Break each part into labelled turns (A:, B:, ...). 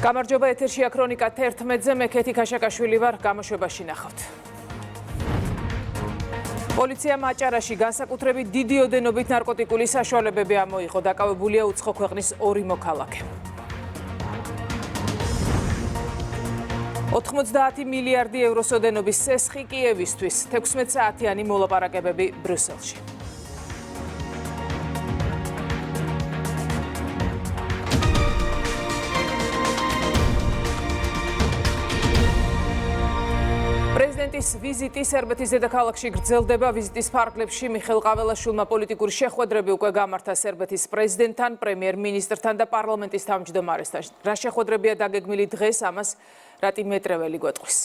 A: გამარჯობა, ეთერშია ქრონიკა 11-ზე, მე ქეთი ქაშაკაშვილი ვარ, გამოშვებაში ნახავთ. პოლიციამ აჭარაში განსაკუთრებით დიდი ოდენობით ნარკოტიკული საშუალებები ამოიღო, დაკავებულია უცხო ქვეყნის 2 მოქალაქე. 90 მილიარდი ევროს ოდენობის სესხი კიევისთვის, 16 საათიანი მოლაპარაკებები ბრიუსელში. პრეზიდენტის ვიზიტი სერბეთის დედაქალაქში გრძელდება. ვიზიტის ფარგლებში მიხეილ ყაველაშვილმა პოლიტიკური შეხვედრები უკვე გამართა სერბეთის პრეზიდენტთან, პრემიერ-მინისტრთან და პარლამენტის თავმჯდომარესთან. რა შეხვედრებია დაგეგმილი დღეს, ამას რატი მეტრეველი გვეტყვის.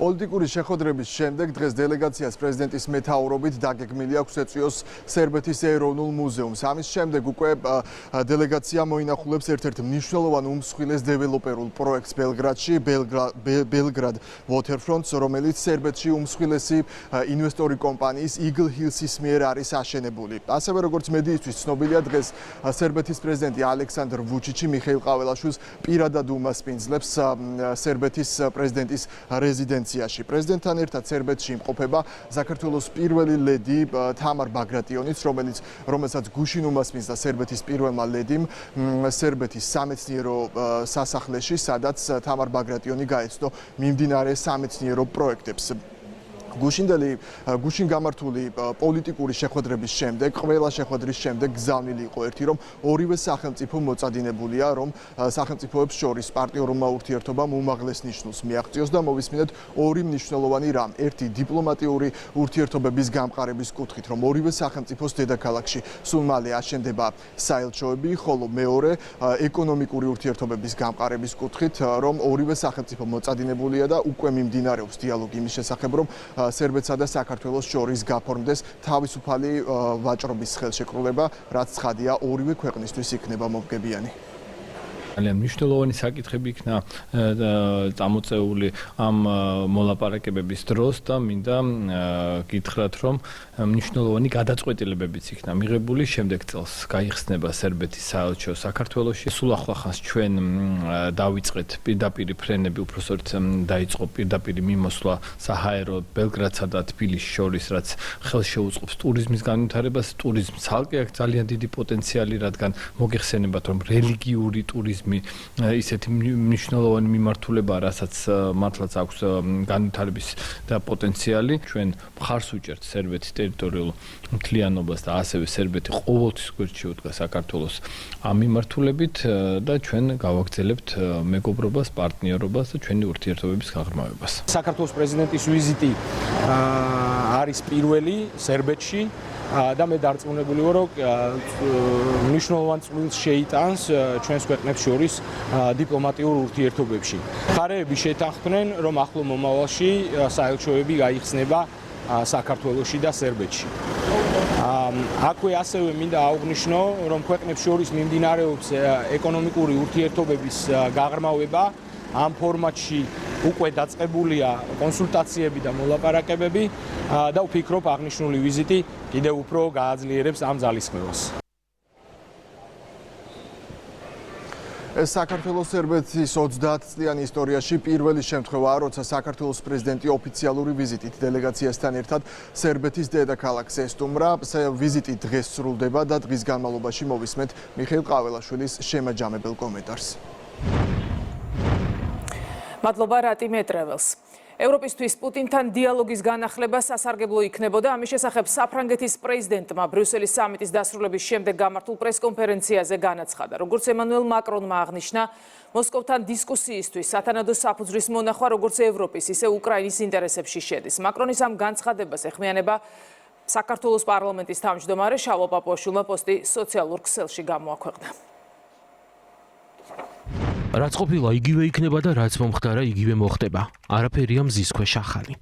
B: პოლიტიკური შეხვედრების შემდეგ დღეს დელეგაციას პრეზიდენტის მეთაურობით დაგეგმილი აქვს ეწვიოს სერბეთის ეროვნულ მუზეუმს. ამის შემდეგ უკვე დელეგაცია მოინახულებს ერთ-ერთ მნიშვნელოვან უმსხვილეს დეველოპერულ პროექტს ბელგრადში, Belgrad Waterfront, რომელიც სერბეთში უმსხვილესი ინვესტორი კომპანიის Eagle Hills-ის მიერ არის აშენებული. ასევე როგორც მედიისთვის ცნობილია, დღეს სერბეთის პრეზიდენტი ალექსანდრ ვუჩიჩი მიხეილ ყაველაშვილს პირადად უმასპინძლებს სერბეთის პრეზიდენტის რეზიდენციაში. პრეზიდენტთან ერთად სერბეთში იმყოფება საქართველოს პირველი ლედი თამარ ბაგრატიონიც, რომელსაც გუშინ უმასპინძლა სერბეთის პირველმა ლედიმ სერბეთის სამეცნიერო სასახლეში, სადაც თამარ ბაგრატიონი გაეცნო მიმდინარე სამეცნიერო პროექტებს. გუშინ გამართული პოლიტიკური შეხვედრების შემდეგ, ყველა შეხვედრის შემდეგ გზავნილი იყო ერთი, რომ ორივე სახელმწიფო მოწადინებულია, რომ სახელმწიფოებს შორის პარტნიორულმა ურთიერთობამ უმაღლეს ნიშნულს მიაღწიოს და მოვისმინეთ ორი მნიშვნელოვანი რამ. ერთი, დიპლომატიური ურთიერთობების გამყარების კუთხით, რომ ორივე სახელმწიფოს დედაქალაქში სულ მალე აშენდება საელჩოები, ხოლო მეორე, ეკონომიკური ურთიერთობების გამყარების კუთხით, რომ ორივე სახელმწიფო მოწადინებულია და უკვე მიმდინარეობს დიალოგი იმის შესახებ, რომ სერბეთსა და საქართველოს შორის გაფორმდეს თავისუფალი ვაჭრობის ხელშეკრულება, რაც ცხადია ორივე ქვეყნისთვის იქნება მომგებიანი.
C: ძალიან მნიშვნელოვანი საკითხები იქნა წამოწეული ამ მოლაპარაკებების დროს და მინდა გითხრათ, რომ მნიშვნელოვანი გადაწყვეტილებებიც იქნა მიღებული. შემდეგ წელს გაიხსნება სერბეთის საელჩო საქართველოში. სულ ახლახანს ჩვენ დავიწყეთ პირდაპირი ფრენები, უпроსტოდ დაიწყო პირდაპირი მიმოსვლა საჰაერო ბელგრადსა და თბილისის შორის, რაც ხელშეუწყობს ტურიზმის განვითარებას. ტურიზმი ცალკე აქვს ძალიან დიდი პოტენციალი, რადგან მოგეხსენებათ, რომ რელიგიური ტურიზმი ისეთი მნიშვნელოვანი მიმართულებაა, რასაც მართლაც აქვს განვითარების და პოტენციალი. ჩვენ მხარს უჭერთ სერბეთის ტერიტორიულ მთლიანობას და ასევე სერბეთი ყოველთვის გვერდში უდგა საქართველოს ამ მიმართულებით და ჩვენ გავაგრძელებთ მეგობრობას, პარტნიორობას და ჩვენი ურთიერთობების გაღრმავებას.
D: საქართველოს პრეზიდენტის ვიზიტი არის პირველი სერბეთში და მე დარწმუნებული ვარ, რომ მნიშვნელოვან წვლილს შეიტანს ჩვენს ქვეყნებს შორის დიპლომატიურ ურთიერთობებში. მხარეები შეთანხმდნენ, რომ ახლო მომავალში საელჩოები გაიხსნება საქართველოში და სერბეთში. აქვე ასევე მინდა აღვნიშნო, რომ ქვეყნებს შორის მიმდინარეობს ეკონომიკური ურთიერთობების გაღრმავება. ამ ფორმატში უკვე დაწყებულია კონსულტაციები და მოლაპარაკებები და ვფიქრობ, აღნიშნული ვიზიტი კიდევ უფრო გააძლიერებს ამ ძალისხმევას.
B: ეს საქართველოს სერბეთის 30 წლიანი ისტორიაში პირველი შემთხვევაა, როცა საქართველოს პრეზიდენტი ოფიციალური ვიზიტით დელეგაციასთან ერთად სერბეთის დედაქალაქს ესტუმრა. ვიზიტი დღეს სრულდება და დღის განმავლობაში მოვისმენთ მიხეილ ყაველაშვილის შემაჯამებელ კომენტარს.
A: მადლობა რატი მეტრეველს. ევროპისთვის პუტინთან დიალოგის განახლება სასარგებლო იქნებოდა. ამის შესახებ საფრანგეთის პრეზიდენტმა ბრიუსელის სამიტის დასრულების შემდეგ გამართულ პრესკონფერენციაზე განაცხადა. როგორც ემანუელ მაკრონმა აღნიშნა, მოსკოვთან დისკუსიისთვის სათანადო საფუძვლის მონახვა როგორც ევროპის, ისე უკრაინის ინტერესებში შედის. მაკრონის ამ განცხადებას ეხმიანება საქართველოს პარლამენტის თავმჯდომარე შალვა პაპუაშვილმა პოსტი სოციალურ ქსელში გამოაქვეყნა.
E: რაც ყოფილა იგივე იქნება და რაც მომხდარა იგივე მოხდება. არაფერია მზის ქვეშ ახალი.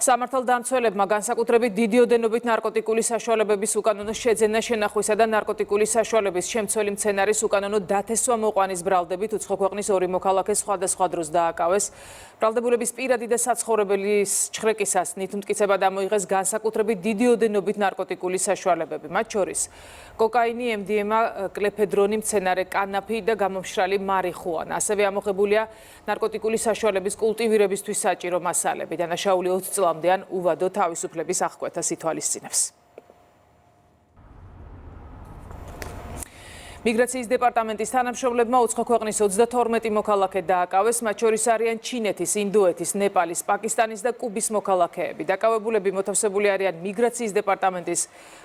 A: სამართალდამცველებმა განსაკუთრებით დიდი ოდენობით ნარკოტიკული საშუალებების უკანონო შეძენა შენახვისა და ნარკოტიკული საშუალების შემცველი მცენარის უკანონო დათესვა მოყვანის ბრალდებით უცხო ქვეყნის ორი მოქალაქე სხვადასხვა დროს დააკავეს. ბრალდებულების პირადი და საცხოვრებელის ჩხრეკისას ნითმტკიცება დამოიღეს განსაკუთრებით დიდი ოდენობით ნარკოტიკული საშუალებები, მათ შორის კოკაინი, MDMA, კლეფედრონი, მცენარე კანაფი და გამომშრალი მარიხუანა. ასევე ამოღებულია ნარკოტიკული საშუალების კულტივირებისთვის საჭირო მასალები. დანაშაული 20 წლამდე ან უვადო თავისუფლების აღკვეთას ითვალისწინებს. მიგრაციის დეპარტამენტის თანამშრომლებმა უცხო ქვეყნის 32 მოქალაქე დააკავეს, მათ შორის არიან ჩინეთის, ინდოეთის, ნეპალის, პაკისტანის და კუბის მოქალაქეები. დაკავებულები მოთავსებული არიან მიგრაციის დეპარტამენტის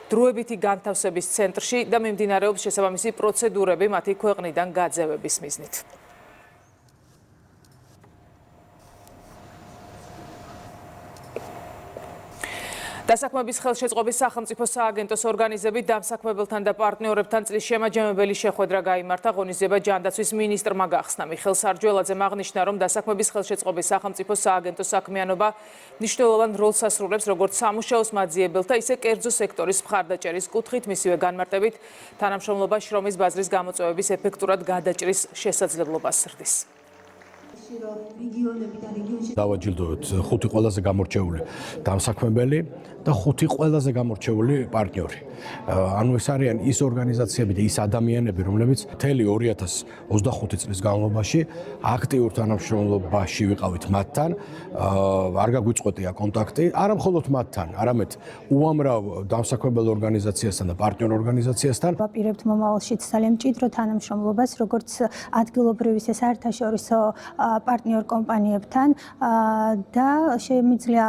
A: დროებითი განთავსების ცენტრში და მიმდინარეობს შესაბამისი პროცედურები მათი ქვეყნიდან გაძევების მიზნით. დასაქმების ხელშეწყობის სახელმწიფო სააგენტოს ორგანიზებით დამსაქმებელთან და პარტნიორებთან წლის შემაჯამებელი შეხვედრა გაიმართა. ღონისძიება ჯანდაცვის მინისტრმა გახსნა. მიხელ სარჯველაძემ აღნიშნა, რომ დასაქმების ხელშეწყობის სახელმწიფო სააგენტოს საქმიანობა მნიშვნელოვან როლს ასრულებს როგორც სამუშაოს მაძიებელთა, ისე კერძო სექტორის მხარდაჭერის კუთხით. მისივე განმარტებით, თანამშრომლობა შრომის ბაზრის გამოწვევების ეფექტურად გადაჭრის შესაძლებლობას ზრდის.
E: დავაჯილდოვოთ 5 ყველაზე გამორჩეული დამსაქმებელი და 5 ყველაზე გამორჩეული პარტნიორი. ანუ ეს არიან ის ორგანიზაციები და ის ადამიანები, რომლებიც მთელი 2025 წლის განმავლობაში აქტიურ თანამშრომლობაში ვიყავით მათთან. არ გაგვიწყვეტია კონტაქტი, არა მხოლოდ მათთან, არამედ უამრავ დამსაქმებელ ორგანიზაციასთან და პარტნიორ ორგანიზაციასთან.
F: ვაპირებთ მომავალშიც ძალიან მჭიდრო თანამშრომლობას, როგორც ადგილობრივ ისე საერთაშორისო პარტნიორ კომპანიებთან და შემიძლია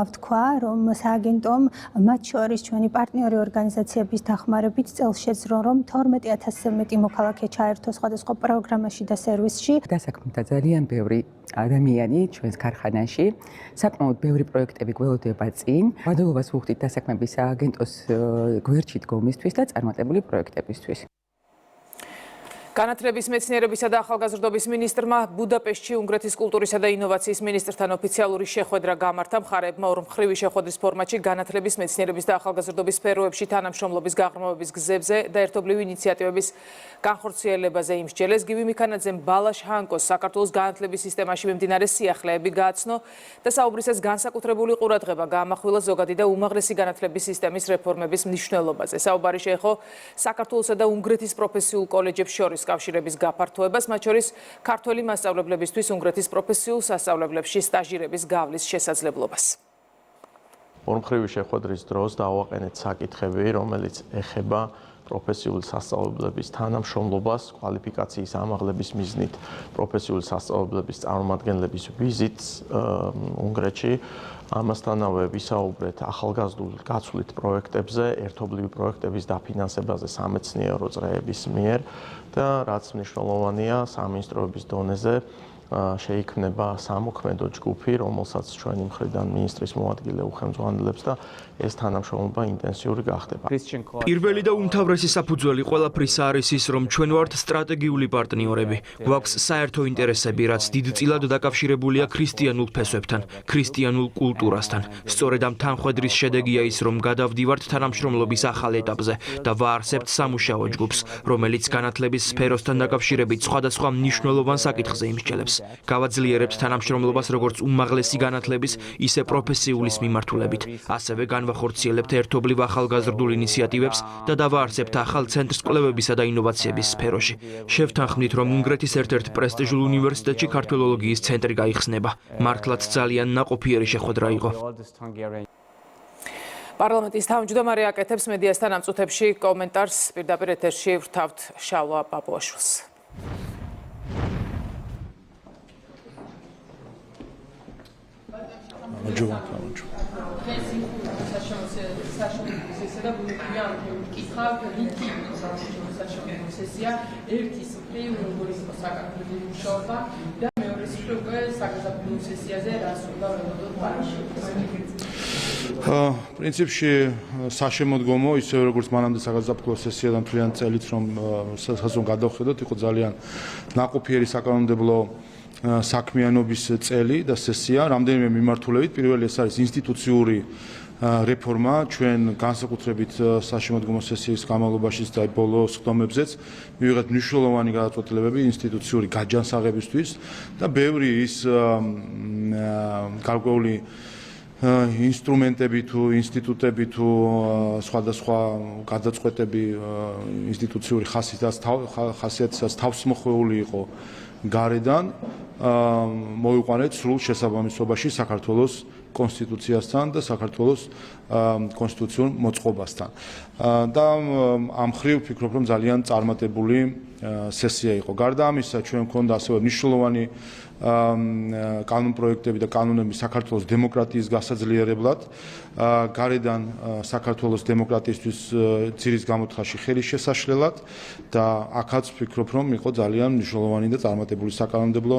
F: ვთქვა, რომ სააგენტომ მათ შორის ჩვენი პარტნიორი ორგანიზაციების დახმარებით წელს შეძლო, რომ 12000-ზე მეტი მოქალაქე ჩაერთო სხვადასხვა პროგრამაში და სერვისში.
G: დასაქმდა ძალიან ბევრი ადამიანი ჩვენს ქარხანაში. საკმაოდ ბევრი პროექტები გველოდება წინ. მადლობას ვუხდით დასაქმების სააგენტოს გვერდში დგომისთვის და წარმატებული პროექტებისთვის.
A: განათლების, მეცნიერებისა და ახალგაზრდობის მინისტრმა ბუდაპეშტში უნგრეთის კულტურისა და ინოვაციის მინისტრთან ოფიციალური შეხვედრა გამართა. მხარეებმა ორმხრივი შეხვედრის ფორმატში განათლების, მეცნიერების და ახალგაზრდობის სფეროებში თანამშრომლობის გაღრმავების გზებზე და ერთობლივი ინიციატივების განხორციელებაზე იმსჯელეს. გივი მიქანაძემ ბალაშ ჰანკოს საქართველოს განათლების სისტემაში მიმდინარე სიახლეები გააცნო და საუბრისას განსაკუთრებული ყურადღება გაამახვილა ზოგადი და უმაღლესი განათლების სისტემის რეფორმების მნიშვნელობაზე. საუბარი შეეხო საქართველოსა და უნგრეთის პროფესიულ კოლეჯებს შორის კავშირების გაფართოებას, მათ შორის ქართველი მასწავლებლებისთვის უნგრეთის პროფესიულ სასწავლებლებში სტაჟირების გავლის შესაძლებლობას.
H: ორმხრივი შეხვედრის დროს დავაყენეთ საკითხები, რომელიც ეხება პროფესიული სასწავლებლების თანამშრომლობას, კვალიფიკაციის ამაღლების მიზნით პროფესიული სასწავლებლების წარმომადგენლების ვიზიტს უნგრეთში. ამასთანავე ვისაუბრეთ ახალგაზრდულ გაცვლით პროექტებზე, ერთობლივი პროექტების დაფინანსებაზე სამეცნიერო წრეების მიერ და რაც მნიშვნელოვანია, სამინისტროების დონეზე შეიქმნება სამოქმედო ჯგუფი, რომელსაც ჩვენი მხრიდან მინისტრის მოადგილე უხელმძღვანელებს და ეს თანამშრომლობა ინტენსიური გახდება.
I: პირველი და უმთავრესი საფუძველი ყველაფრისა არის ის, რომ ჩვენ ვართ სტრატეგიული პარტნიორები. გვაქვს საერთო ინტერესები, რაც დიდწილად დაკავშირებულია ქრისტიანულ ფესვებთან, ქრისტიანულ კულტურასთან. სწორედ ამ თანხმედრის შედეგია ის, რომ გადავდივართ თანამშრომლობის ახალ ეტაპზე და ვაარსებთ სამუშაო ჯგუფს, რომელიც განათლების სფეროსთან დაკავშირებით სხვადასხვა მნიშვნელოვან საკითხზე იმსჯელებს. გავაძლიერებთ თანამშრომლობას როგორც უმაღლესი განათლების, ისე პროფესიულის მიმართულებით. ასევე განვახორციელებთ ერთობლივ ახალგაზრდულ ინიციატივებს და დავაარსებთ ახალ ცენტრს კვლევებისა და ინოვაციების სფეროში. შევთანხმდით, რომ უნგრეთის ერთ-ერთ პრესტიჟულ უნივერსიტეტში ქართველოლოგიის ცენტრი გაიხსნება. მართლაც ძალიან ნაყოფიერი შეხვედრა იყო.
A: პარლამენტის თავმჯდომარე აკეთებს მედიასთან ამ წუთებში კომენტარს. პირდაპირ ეთერში ვრთავთ შალვა პაპუაშვილს.
J: პრინციპში საშემოდგომო, ისე როგორც მანამდე საგაზაფხულო სესიადან მთლიან წელიც რომ გადავხედოთ, იყო ძალიან ნაყოფიერი საკანონმდებლო საქმიანობის წელი და სესია რამდენიმე მიმართულებით. პირველი ეს არის ინსტიტუციური რეფორმა ჩვენ განსაკუთრებით საშემოდგომო სესიის განმავლობაშიც და ბოლო სხდომებზეც მივიღეთ მნიშვნელოვანი გადაწყვეტილებები ინსტიტუციური გაჯანსაღებისთვის და ბევრი ის გარკვეული ინსტრუმენტები თუ ინსტიტუტები თუ სხვადასხვა გადაწყვეტები ინსტიტუციური ხასიათისას თავსმოხვეული იყო გარედან მოიყვანეთ სრულ შესაბამისობაში საქართველოს კონსტიტუციასთან და საქართველოს კონსტიტუციურ მოწყობასთან. და ამ ხრივ ვფიქრობ, რომ ძალიან წარმატებული სესია იყო. გარდა ამისა, ჩვენ მქონდა ასევე მნიშვნელოვანი კანონპროექტები და კანონები საქართველოს დემოკრატიის გასაძლიერებლად. გარედან საქართველოს დემოკრატიისთვის ძირის გამოთხაში ხელის შესაშლელად და აქაც ვფიქრობ, რომ იყო ძალიან მნიშვნელოვანი და წარმატებული საკანონმდებლო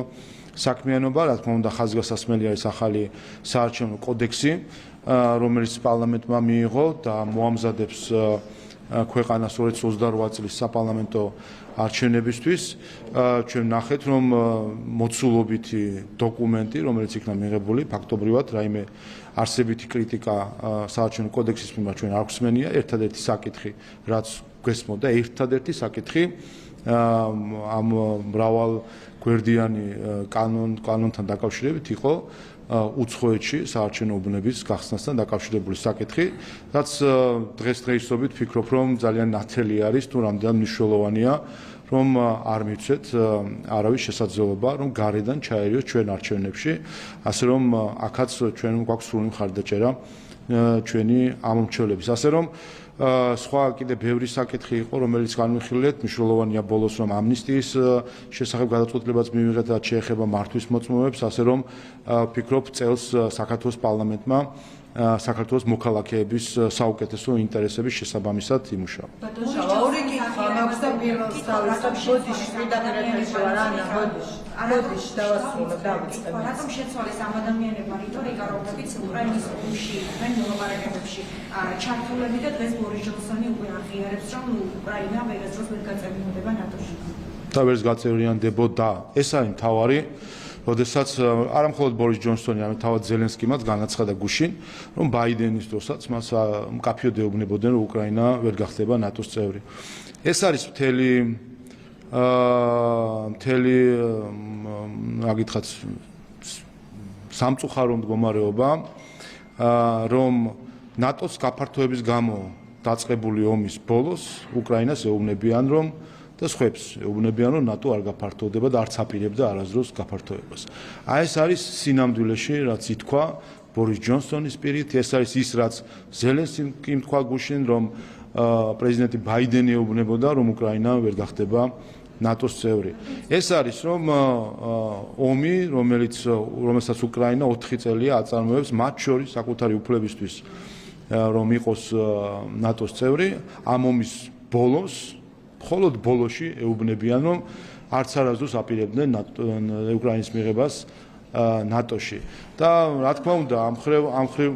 J: საქმიანობა, რა თქმა უნდა, ხაზგასასმელი არის ახალი საარჩევნო კოდექსი, რომელიც პარლამენტმა მიიღო და მოამზადებს ქვეყანას 2028 წლის საპარლამენტო არჩევნებისთვის. ჩვენ ნახეთ, რომ მოცულობითი დოკუმენტი, რომელიც იქნა მიღებული, ფაქტობრივად რაიმე არსებითი კრიტიკა საარჩევნო კოდექსის მიმართ ჩვენ არ გვსმენია. ერთადერთი საკითხი, რაც გვესმოდა, ერთადერთი საკითხი ამ მრავალ გვერდიანი კანონთან დაკავშირებით იყო უცხოეთში საარჩევნო უბნების გახსნასთან დაკავშირებული საკითხი, რაც დღესდღეობით ვფიქრობ, რომ ძალიან ნათელი არის თუ რამდენად მნიშვნელოვანია, რომ არ მივცეთ არავის შესაძლებლობა, რომ გარედან ჩაერიოს ჩვენ არჩევნებში, ასე რომ აქაც ჩვენ გვაქვს სრული მხარდაჭერა ჩვენი ამომრჩევლების. ასე რომ სხვა კიდე ბევრი საკითხი იყო, რომელიც განვიხილეთ, მნიშვნელოვანია ბოლოს, რომ ამნისტიის შესახებ გადაწყვეტილებაც მივიღეთ, რაც შეეხება მართვის მოწმობებს, ასე რომ ვფიქრობ, წელს საქართველოს პარლამენტმა საქართველოს მოქალაქეების საუკეთესო ინტერესების შესაბამისად იმუშავა.
K: ორი კითხვა მაქვს და პირველს დავიწყებ. ბოდიში მიდაგრეთებში ვარ, ანა, ბოდიში დავასრულებ, დავიწყებ. რატომ შეცვალეს ამ ადამიანებმა რიტორიკა, რომლებიც უკრაინის ომში იყვნენ მოლაპარაკებებში ჩართულები და დღეს ბორის ჯონსონი უკვე აღიარებს, რომ უკრაინა ვერასდროს ვერ გაწევრიანდება ნატოში.
J: და ვერც გაწევრიანდებოდა. ეს არის მთავარი. როდესაც არა მხოლოდ ბორის ჯონსონი, არამედ თავად ზელენსკიმაც განაცხადა გუშინ, რომ ბაიდენის დროსაც მას მკაფიოდ ეუბნებოდნენ, რომ უკრაინა ვერ გახდება ნატოს წევრი. ეს არის მთელი რა გითხრათ სამწუხარო მდგომარეობა, რომ ნატოს გაფართოების გამო დაწყებული ომის ბოლოს უკრაინას ეუბნებიან, რომ და სხვებს ეუბნებიან, რომ ნატო არ გაფართოვდება და არც აპირებდა არასდროს გაფართოებას. ეს არის სინამდვილეში, რაც ითქვა ბორის ჯონსონის პირით, ეს არის ის, რაც ზელენსკიმ თქვა გუშინ, რომ პრეზიდენტი ბაიდენი ეუბნებოდა, რომ უკრაინა ვერ გახდება ნატოს წევრი. ეს არის, რომ ომი, რომელსაც უკრაინა 4 წელია აწარმოებს, მათ შორის საკუთარი უფლებისთვის, რომ იყოს ნატოს წევრი, ამ ომის ბოლოს მხოლოდ ბოლოში ეუბნებიან, რომ არც არასდროს აპირებდნენ უკრაინის მიღებას ნატოში. და რა თქმა უნდა, ამ ხრივ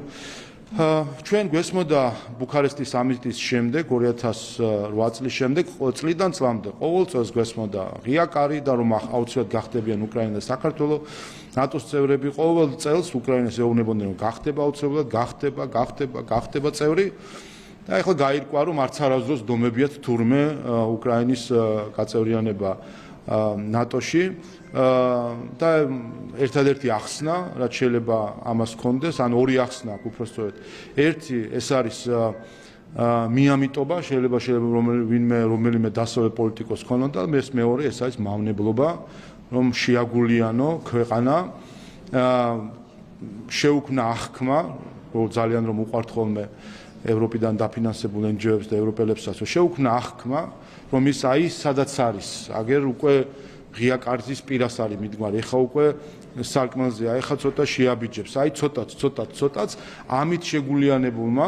J: ჩვენ გვესმოდა ბუქარესტის სამიტის შემდეგ 2008 წლის შემდეგ წლიდან წლამდე ყოველ წელს გვესმოდა ღია კარი და რომ აუცილებლად გახდებიან უკრაინა და საქართველო ნატოს წევრები. ყოველ წელს უკრაინას ეუბნებოდნენ, რომ გახდება აუცილებლად, გახდება წევრი. და ახლა გაირკვა, რომ არც არასდროს დომებიათ თურმე უკრაინის გაწევრიანება ნატოში და ერთადერთი ახსნა, რაც შეიძლება ამას ჰქონდეს, ან ორი ახსნა აქვს უბრალოდ. ერთი ეს არის მიამიტობა, შეიძლება რომელიმე დასავლეთ პოლიტიკოს ქონოდა, მეორე ეს არის მავნებლობა, რომ შეაგულიანო ქვეყანა, შეუქმნა აღქმა, ძალიან რომ უყვართ ხოლმე ევროპიდან დაფინანსებულ NGO-ებს და ევროპელებსაც, შეუქმნა აღქმა, რომ ის სადაც არის, აგერ უკვე ღია კარის პირას არის მიდგმარი, ეხა უკვე სარკმელზეა, ეხა ცოტა შეაბიჯებს, ცოტაც ამით შეგულიანებულმა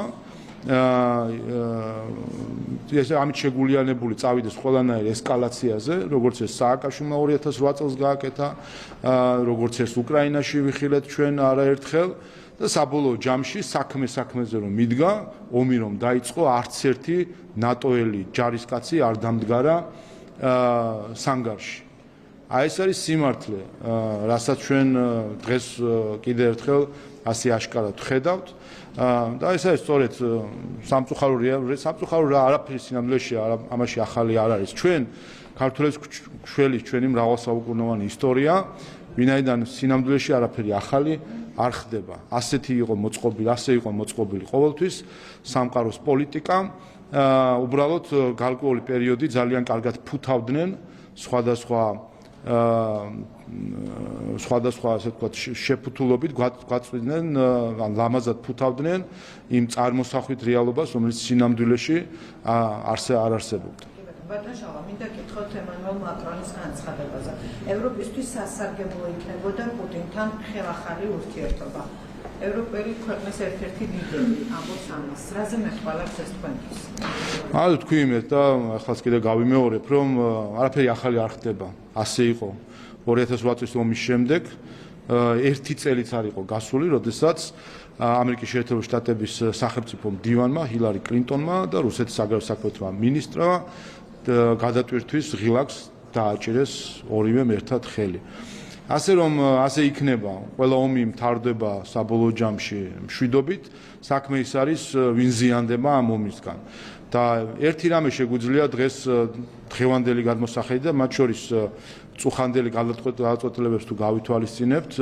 J: ამით შეგულიანებული წავიდეს ყველანაირ ესკალაციაზე, როგორც ეს სააკაშვილმა 2008 წელს გააკეთა, როგორც ეს უკრაინაში ვიხილეთ ჩვენ არაერთხელ და საბოლოო ჯამში საქმეზე რომ მიდგა, ომი რომ დაიწყო, არც ერთი ნატოელი ჯარისკაცი არ დამდგარა სანგარში. აი ეს არის სიმართლე, რასაც ჩვენ დღეს კიდევ ერთხელ ასე აშკარად ხედავთ. და ეს არის სწორედ სამწუხარო არაფერი სინამდვილეში ამაში ახალი არ არის. ჩვენ ქართველების შველის ჩვენი მრავალსაუკუნოვანი ისტორია, ვინაიდან სინამდვილეში არაფერი ახალი არ ხდება. ასე იყო მოწყობილი ყოველთვის სამყაროს პოლიტიკა. უბრალოდ გარკვეული პერიოდი ძალიან კარგად ფუთავდნენ სხვადასხვა ასე ვთქვათ შეფუთულობით გვაწვდიდნენ ან ლამაზად ფუთავდნენ იმ წარმოსახვით რეალობას, რომელიც სინამდვილეში არ არსებობდა.
K: ბატონ შალვა, მინდა გითხოთ ემანუელ მაკრონის განცხადებაზე. ევროპისთვის სასარგებლო იქნებოდა პუტინთან ხელახალი ურთიერთობა. ევროპელი ქვეყნის ერთ-ერთი ლიდერი ამბობს ამას. რაზე მეხვალებს ეს თქვენთვის?
J: ანუ თქვი იმედ და ახლა კიდე გავიმეორებ, რომ არაფერი ახალი არ ხდება. ასე იყო 2008 წლის ომის შემდეგ, ერთი წელიც არ იყო გასული, როდესაც ამერიკის შეერთებული შტატების სახელმწიფო მდივანმა ჰილარი კლინტონმა და რუსეთის საგარეო საქმეთა მინისტრმა გადატვირთვის ღილაკს დააჭირეს ორივემ ერთად ხელი. ასე რომ ასე იქნება, ყველა ომი მთავრდება საბოლოო ჯამში მშვიდობით, საქმე ის არის ვინ ზიანდება ამ ომისგან. და ერთი რამე შეგვიძლია დღეს დღევანდელი გადმოსახედი და მათ შორის წუხანდელი გადაწყვეტილებებს თუ გავითვალისწინებთ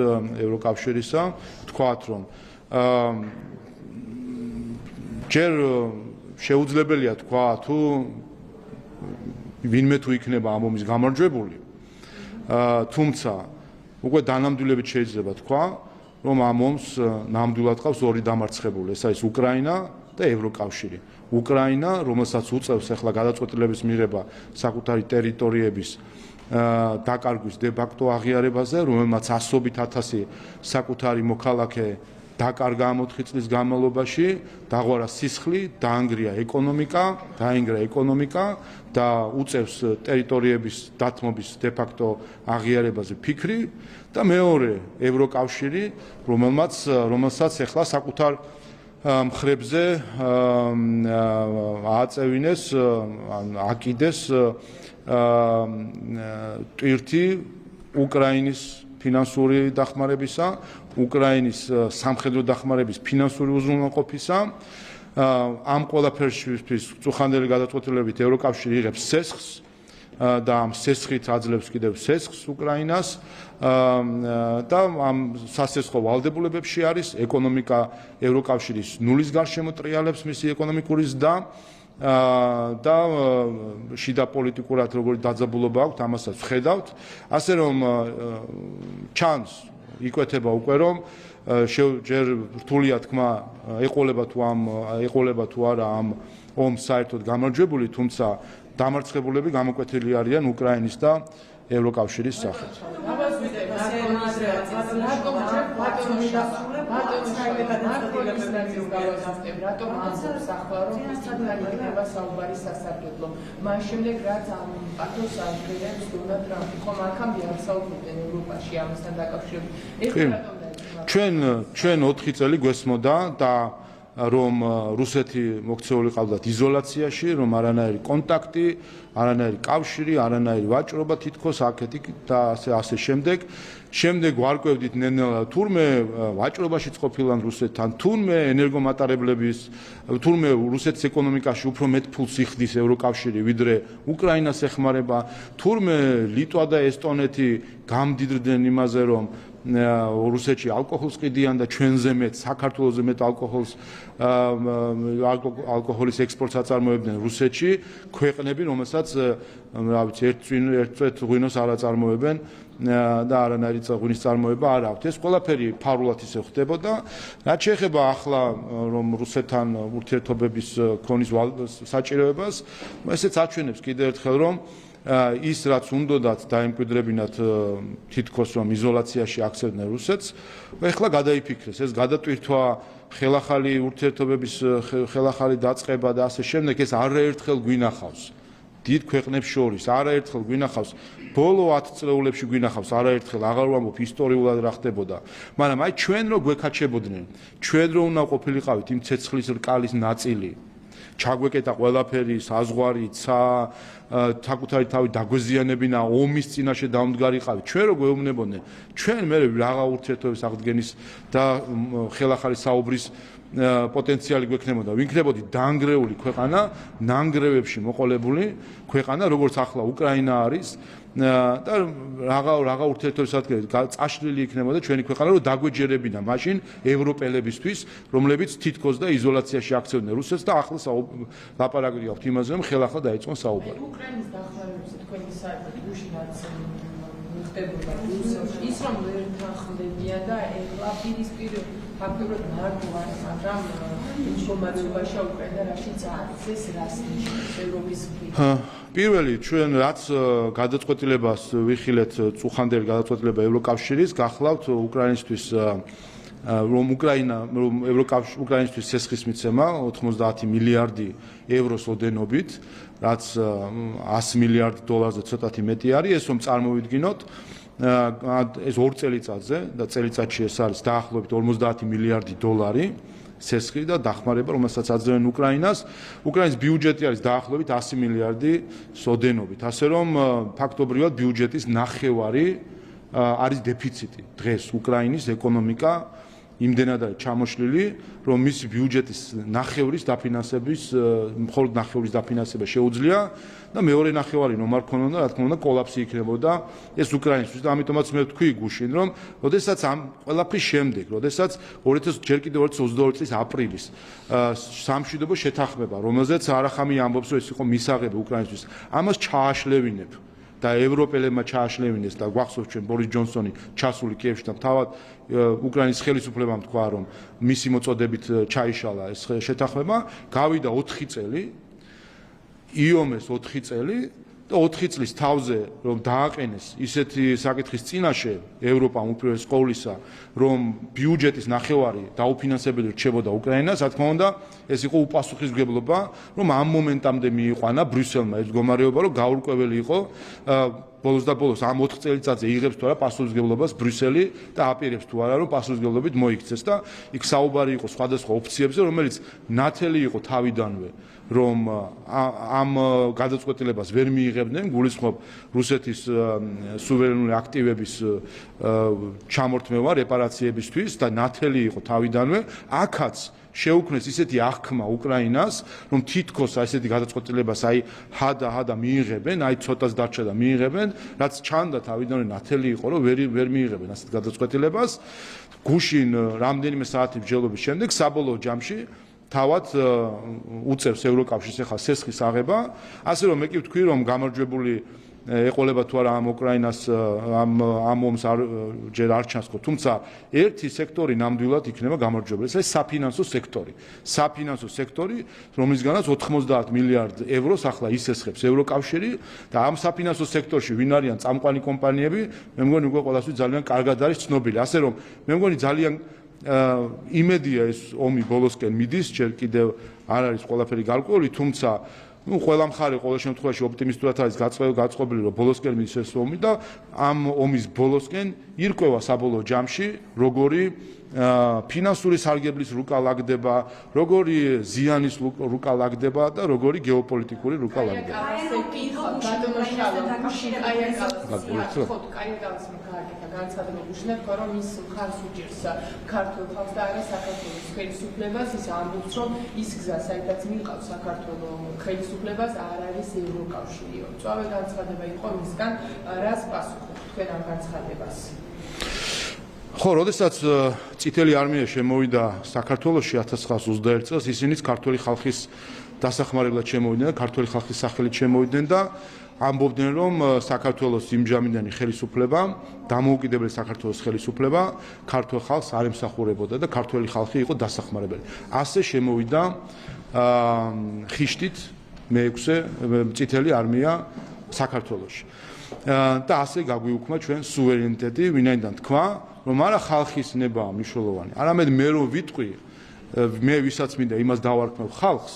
J: ევროკავშირისა, ვთქვათ რომ ჯერ შეუძლებელია თქვა თუ ვინმე თუ იქნება ამ ომის გამარჯვებული, თუმცა უკვე დანამდვილებით შეიძლება თქვა, რომ ამ ომს ნამდვილად ყავს ორი დამარცხებული, ეს არის უკრაინა და ევროკავშირი. უკრაინა, რომელსაც უწევს ახლა გადაწყვეტილების მიღება საკუთარი ტერიტორიების დაკარგვის დე-ფაქტო აღიარებაზე, რომელმაც ასობით ათასი საკუთარი მოქალაქე დაკარგა ამ 4 წლის განმავლობაში, დაღვარა სისხლი, დაანგრია ეკონომიკა და უწევს ტერიტორიების დათმობის დე-ფაქტო აღიარებაზე ფიქრი და მეორე ევროკავშირი, რომელსაც ახლა საკუთარ მხრებზე ააწევინეს ან აკიდეს ტვირთი უკრაინის ფინანსური დახმარებისა, უკრაინის სამხედრო დახმარების ფინანსური უზრუნველყოფისა. ამ ყველაფერშისთვის წუხანდელი გადაწყვეტილებით ევროკავშირი იღებს სესხს და ამ სესხით აძლევს კიდევ სესხს უკრაინას და ამ სასესხო ვალდებულებებში არის ეკონომიკა ევროკავშირის ნულის გარშემო ტრიალებს მისი ეკონომიკური ზრდა და შიდა პოლიტიკურად როგორი დაძაბულობა აქვს, ამასაც ვხედავთ. ასე რომ ჩანს იკვეთება უკვე რომ ჯერ რთულია თქმა ეყოლება თუ არა ამ ომს საერთოდ გამარჯვებული, თუმცა დამარცხებულები გამოკვეთილი არიან უკრაინის და ევროკავშირის სახით.
L: მას შემდეგ რაც ამ პატოს აღგერებს დონალდ ტრამპი, ხომ აქამდე არ საუბრობდნენ ევროპაში ამასთან დაკავშირებით.
J: ჩვენ 4 წელი გვესმოდა და რომ რუსეთი მოქცეული ყავდათ იზოლაციაში, რომ არანაირი კონტაქტი, არანაირი კავშირი, არანაირი ვაჭრობა თითქოს აქეთ და ასე შემდეგ. შემდეგ ვარკვევდით ნელ-ნელა თურმე ვაჭრობაშიც ყოფილან რუსეთთან, თურმე ენერგომატარებლების, თურმე რუსეთის ეკონომიკაში უფრო მეტ ფულს იხდის ევროკავშირი, ვიდრე უკრაინას ეხმარება, თურმე ლიტვა და ესტონეთი გამდიდრდნენ იმაზე, რომ რუსეთში ალკოჰოლს ყიდიან და ჩვენზე მეტ, საქართველოზე მეტ ალკოჰოლის ექსპორტს აწარმოებდნენ რუსეთში, ქვეყნები, რომელსაც რა ვიცი, ერთ ღვინოს არ აწარმოებენ და არანაირი ღვინის წარმოება არ აქვთ. ეს ყველაფერი ფარულად ისე ხდებოდა. რაც შეეხება ახლა რომ რუსეთთან ურთიერთობების ქონის საჭიროებას, ესეც აჩვენებს კიდევ ერთხელ რომ ის რაც უნდათ დაემკვიდრებინათ თითქოს რომ იზოლაციაში აქცევდნენ რუსეთს, ეხლა გადაიფიქრეს, ეს გადატვირთვა ხელახალი ურთიერთობების ხელახალი დაწყება და ასე შემდეგ, ეს არაერთხელ გვინახავს დიდ ქვეყნებს შორის, არაერთხელ გვინახავს ბოლო 10 წლეულებში გვინახავს არაერთხელ, აღარ ვამბობ ისტორიულად რა ხდებოდა, მაგრამ აი ჩვენ რო გვეკაჩებოდნენ, ჩვენ რო უნდა ყოფილიყავით იმ ცეცხლის რკალის ნაწილი, ჩაგვეკეტა ყველაფერი, საზღვარი, საკუთარი თავი დაგვეზიანებინა, ომის წინაშე დამდგარიყავით. ჩვენ რო გვეუბნებოდნენ, ჩვენ მე რაღა ურთიერთობების აღდგენის და ხელახალი საუბრის პოტენციალი გვექნებოდა. ვიქნებოდი დაანგრეული ქვეყანა, ნანგრევებში მოყოლებული ქვეყანა, როგორც ახლა უკრაინა არის და რაღა ურთიერთობის აღდგენის წაშლილი იქნებოდა ჩვენი ქვეყანა, რომ დაგვეჯერებინა მაშინ ევროპელებისთვის, რომლებიც თითქოს და იზოლაციაში აქცევდნენ რუსეთს და ახლა ლაპარაკი აქვს იმაზე, რომ ხელახლა დაიწყონ საუბარი.
L: უკრაინის დახმარებაზე თქვენი საერთოდ გუშინაც ხდებოდა ის რომ ვერ თანხმდებიან და ეხლა პირისპირ ფაქტობრივად მარტო არის, მაგრამ ინფორმაციებაში უკრაინა რაშიც არის ეს რას ნიშნავს ევროპის
J: პირველი ჩვენ რაც გადაწყვეტილებას ვიხილეთ წუხანდელი გადაწყვეტილება ევროკავშირის გახლავთ უკრაინისთვის რომ უკრაინისთვის სესხის მიცემა 90 მილიარდი ევროს ოდენობით რაც 100 მილიარდ დოლარზე ცოტათი მეტი არის ეს რომ წარმოვიდგინოთ ეს 2 წელიწადზე და წელიწადში ეს არის დაახლოებით 50 მილიარდი დოლარი სესხი და დახმარება რომელსაც აძლევენ უკრაინას უკრაინის ბიუჯეტი არის დაახლოებით 100 მილიარდი ოდენობით ასე რომ ფაქტობრივად ბიუჯეტის ნახევარი არის დეფიციტი დღეს უკრაინის ეკონომიკა იმდენად არის ჩამოშლილი რომ მისი ბიუჯეტის ნახევრის დაფინანსების მხოლოდ ნახევრის დაფინანსება შეუძლია და მეორე ნახევარი რომ არ ქონოდა რა თქმა უნდა კოლაფსი იქნებოდა ეს უკრაინისთვის და ამიტომაც მე ვთქვი გუშინ რომ ოდესაც ამ ყველაფრის შემდეგ ოდესაც 2022 წლის აპრილის სამშვიდობო შეთანხმება რომელზეც არახამი ამბობს რომ ეს იყო მისაღები უკრაინისთვის ამას ჩააშლევინებ და ევროპელებმა ჩააშლევინეს და გვახსოვს ჩვენ ბორის ჯონსონი ჩასული კიევში და თავად უკრაინის ხელისუფლებამ თქვა რომ მისი მოწოდებით ჩაიშალა ეს შეთანხმება გავიდა 4 წელი იომეს 4 წელი და 4 წლის თავზე რომ დააყენეს ისეთი საკითხის წინაშე ევროპამ უპირველეს ყოვლისა რომ ბიუჯეტის ნახევარი დაუფინანსებელი რჩებოდა უკრაინას რა თქმა უნდა ეს იყო უპასუხისმგებლობა რომ ამ მომენტამდე მიიყვანა ბრიუსელმა ეს მდგომარეობა რომ გაურკვეველი იყო ბოლოს და ბოლოს ამ 4 წელიწადზე იღებს თუ არა პასუხისმგებლობას ბრიუსელი და აპირებს თუ არა რომ პასუხისმგებლობით მოიქცეს და იქ საუბარი იყო სხვადასხვა ოფციებზე რომელიც ნათელი იყო თავიდანვე რომ ამ გადაწყვეტილებას ვერ მიიღებდნენ გულისხმობ რუსეთის სუვერენული აქტივების ჩამორთმევა რეპარაციებისთვის და ნათელი იყო თავიდანვე აქაც შეუქმნეს ისეთი აღქმა უკრაინას რომ თითქოს ესეთი გადაწყვეტილებას აი ჰადა მიიღებენ აი ცოტას დარჩა და მიიღებენ რაც ჩანდა თავიდანვე ნათელი იყო რომ ვერ მიიღებენ ასეთ გადაწყვეტილებას გუშინ რამდენიმე საათის მსჯელობის შემდეგ საბოლოო ჯამში თავად უწევს ევროკავშირს ახლა სესხის აღება ასე რომ მე კი ვთქვი რომ გამარჯვებული ეყოლება თუ არა ამ უკრაინას ამ ომს ჯერ არ ჩანს ხო თუმცა ერთი სექტორი ნამდვილად იქნება გამარჯვებული ეს საფინანსო სექტორი რომლისგანაც 90 მილიარდ ევროს ახლა ისესხებს ევროკავშირი და ამ საფინანსო სექტორში ვინ არიან წამყვანი კომპანიები მე მგონი უკვე ყველასთვის ძალიან კარგად არის ცნობილი ასე რომ მე მგონი ძალიან იმედია ეს ომი ბოლოსკენ მიდის ჯერ კიდევ არ არის ყველაფერი გარკვეული თუმცა ყველა მხარე ყოველ შემთხვევაში ოპტიმისტურად არის გაწყობილი რომ ბოლოსკენ მიდის ეს ომი და ამ ომის ბოლოსკენ ირკვევა საბოლოო ჯამში როგორი ფინანსური სარგებლის რუკა ლაგდება როგორი ზიანის რუკა ლაგდება და როგორი გეოპოლიტიკური რუკა ლაგდება
L: განცხადება გუშინდა თქვა რომ ის მხარს უჭერს ქართულ ხალხს და არა საქართველოს ხელისუფლებას ის ამბობს რომ ის გზა საერთოდ მიყავს საქართველოს ხელისუფლებას არ არის ევროკავშირიო წავე განცხადება იყო მისგან რას პასუხობთ თქვენ ამ განცხადებას
J: ხო, როდესაც წითელი არმია შემოვიდა საქართველოში 1921 წელს, ისინიც ქართული ხალხის დასახმარებლად შემოვიდნენ და ქართული ხალხის სახელით შემოვიდნენ და ამბობდნენ რომ საქართველოს იმჟამინდელი ხელისუფლება, დამოუკიდებელი საქართველოს ხელისუფლება ქართულ ხალხს არ ემსახურებოდა და ქართული ხალხი იყო დასახმარებელი. ასე შემოვიდა ხიშტით მე-6 წითელი არმია საქართველოში. და ასე გაგვიუქმა ჩვენ სუვერენიტეტი, ვინაიდან თქვა რომ არა ხალხის ნებაა მნიშვნელოვანი. არამედ მე რომ ვიტყვი, მე ვისაც მინდა იმას დავარქმევ ხალხს,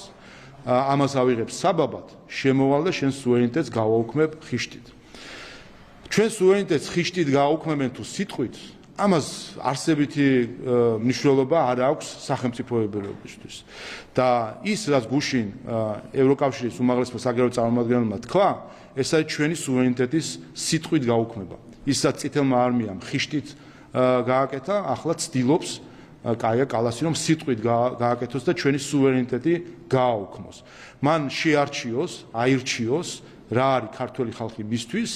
J: ამას ავიღებ საბაბად, შემოვალ და შენ სუვერენიტეტს გავაუქმებ ხიშტით. ჩვენ სუვერენიტეტს ხიშტით გავაუქმებენ თუ სიტყვით, ამას არსებითი მნიშვნელობა არ აქვს სახელმწიფოებრივებისთვის. და ის რაც გუშინ ევროკავშირის უმაღლესმა საგარეო წარმომადგენელმა თქვა, ეს არის ჩვენი სუვერენიტეტის სიტყვით გაუქმება. ისაც წითელმა არმიამ ხიშტით გააკეთა, ახლა ცდილობს კაია კალასი რომ სიტყვით გააკეთოს და ჩვენი სუვერენიტეტი გააუქმოს. მან აირჩიოს რა არის ქართველი ხალხი მისთვის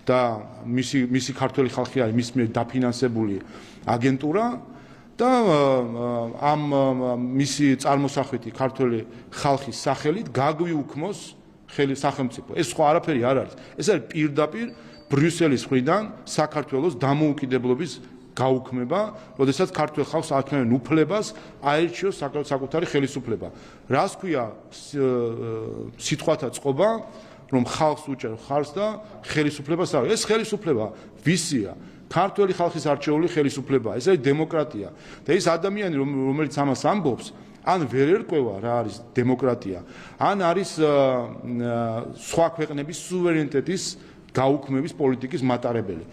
J: და მისი ქართველი ხალხი არის მის მიერ დაფინანსებული აგენტურა და ამ მისი წარმოსახვითი ქართველი ხალხის სახელით გაგვიუქმოს სახელმწიფო. ეს სხვა არაფერი არ არის. ეს არის პირდაპირ ბრიუსელის მხრიდან საქართველოს დამოუკიდებლობის გაუქმება, როდესაც ქართველ ხალხს აქმევენ უფლებას აირჩიოს საკუთარი ხელისუფლება. რას ქვია სიტყვათა წყობა, რომ ხალხს უჭერ ხარს და ხელისუფლებას არ. ეს ხელისუფლება ვისია? ქართველი ხალხის არჩეული ხელისუფლება. ეს არის დემოკრატია. და ის ადამიანი, რომელიც ამას ამბობს, ან ვერ ერკვევა რა არის დემოკრატია, ან არის სხვა ქვეყნების სუვერენიტეტის გაუქმების პოლიტიკის მატარებელი.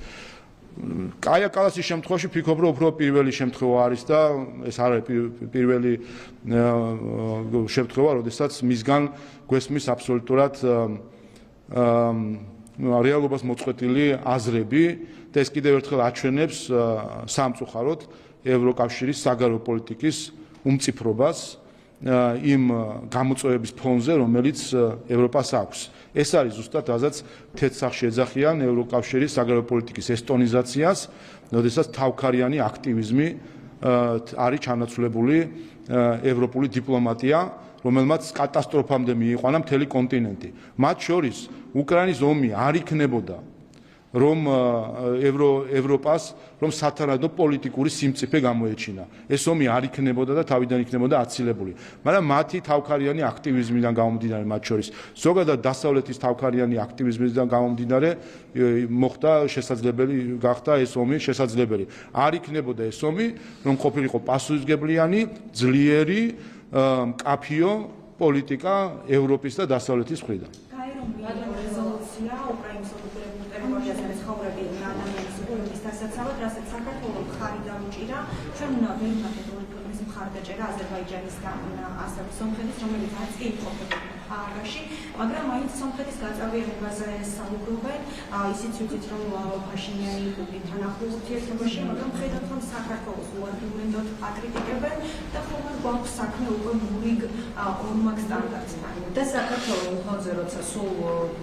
J: კაია კალასის შემთხვევაში ფიქრობ, რომ უფრო პირველი შემთხვევა არის და ეს არ არის პირველი შემთხვევა, როდესაც მისგან გვესმის აბსოლუტურად რეალობას მოწყვეტილი აზრები და ეს კიდევ ერთხელ აჩვენებს სამწუხაროდ ევროკავშირის საგარეო პოლიტიკის უმწიფრობას იმ გამოწვევების ფონზე, რომელიც ევროპას აქვს. ეს არის ზუსტად რაზეც თეთრსახში ეძახიან ევროკავშირის საგარეო პოლიტიკის ესტონიზაციას, როდესაც თავქარიანი აქტივიზმი არის ჩანაცვლებული ევროპული დიპლომატია, რომელმაც კატასტროფამდე მიიყვანა მთელი კონტინენტი. მათ შორის უკრაინის ომი არ იქნებოდა რომ ევროპას რომ სათანადო პოლიტიკური სიმწიფე გამოეჩინა. ეს ომი არ იქნებოდა და თავიდან იქნებოდა აცილებული. მაგრამ მათი თავქარიანი აქტივიზმიდან გამომდინარე, მათ შორის ზოგადად დასავლეთის თავქარიანი აქტივიზმიდან გამომდინარე, გახდა ეს ომი შესაძლებელი. არ იქნებოდა ეს ომი, რომ ყოფილიყო პასუხისმგებლიანი, ძლიერი, მკაფიო პოლიტიკა ევროპის და დასავლეთის მხრიდან.
M: რეზოლუცია უკრაინის ოკუპირებულ ტერიტორიაზე ცხოვრობენ ადამიანის უფლების დასაცავად, რასაც საქართველოს მხარი დაუჭირა, ჩვენ ვერ ვინახეთ ორი ქვეყნის მხარდაჭერა აზერბაიჯანის და ასევე სომხეთის, რომელიც არც კი იმყოფება ჰააგაში, მაგრამ მაინც სომხეთის გაწევრიანებაზე საუბრობენ, ისიც ვიცით, რომ ფაშინიანი პუტინთან ახლოს ურთიერთობაში, მაგრამ ხედავთ, რომ საქართველოს უარგუმენტოდ აკრიტიკებენ და ხოლმე გვაქვს საქმე უკვე მურიგ ორმაგ სტანდარტთან.
K: და საქართველოს იმ ფონზე, როცა სულ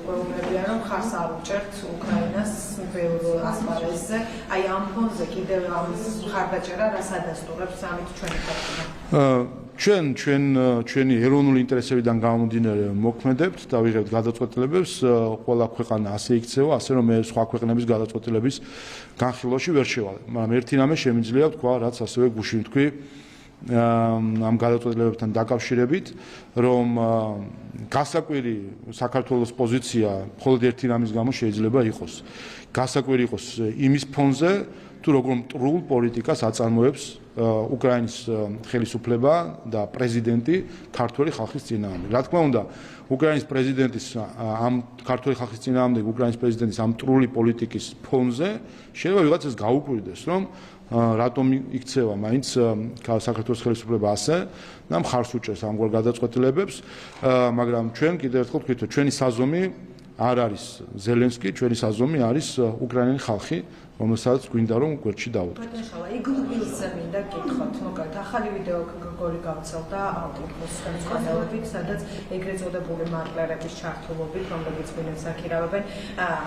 K: გვეუბნებიან, რომ ხარს არ უჭერთ უკრაინას ბევრ ასპარეზზე, აი ამ ფონზე კიდევ ამის მხარდაჭერა რას ადასტურებს ამით ჩვენი ქვეყნა?
J: ჩვენი ეროვნული ინტერესებიდან გამომდინარე მოქმედებთ და ვიღებთ გადაწყვეტილებებს, ყველა ქვეყანა ასე იქცევა, ასე რომ მე სხვა ქვეყნების გადაწყვეტილების განხილვაში ვერ შევალ. მაგრამ ერთი რამე შემიძლია ვთქვა, რაც ასევე გუშინ ვთქვი, ამ გადაწყვეტილებებთან დაკავშირებით, რომ გასაკვირი საქართველოს პოზიცია მხოლოდ ერთი რამის გამო შეიძლება იყოს. გასაკვირი იყოს იმის ფონზე, თუ როგორ მტრულ პოლიტიკას აწარმოებს უკრაინის ხელისუფლება და პრეზიდენტი ქართველი ხალხის წინააღმდეგ. რა თქმა უნდა, უკრაინის პრეზიდენტის ამ ქართველი ხალხის წინააღმდეგ უკრაინის პრეზიდენტის ამ მტრული პოლიტიკის ფონზე შეიძლება ვიღაცას გაუკვირდეს, რომ რატომ იქცევა მაინც საქართველოს ხელისუფლება ასე და მხარს უჭერს ამგვარ გადაწყვეტილებებს, მაგრამ ჩვენ კიდევ ერთხელ ვთქვით, რომ ჩვენი საზომი არ არის ზელენსკი, ჩვენი საზომი არის უკრაინელი ხალხი, რომელსაც გვინდა რომ გვერდში დავუდგეთ.
K: იგლუპილზე მინდა გითხოთ, მოკლედ ახალი ვიდეო გოლი გავრცელდა ალტიფოს ხელმძღვანელობით, სადაც ეგრეთ წოდებული მარკლერების ჩართულობით, რომლებიც გვინებს აქირავებენ,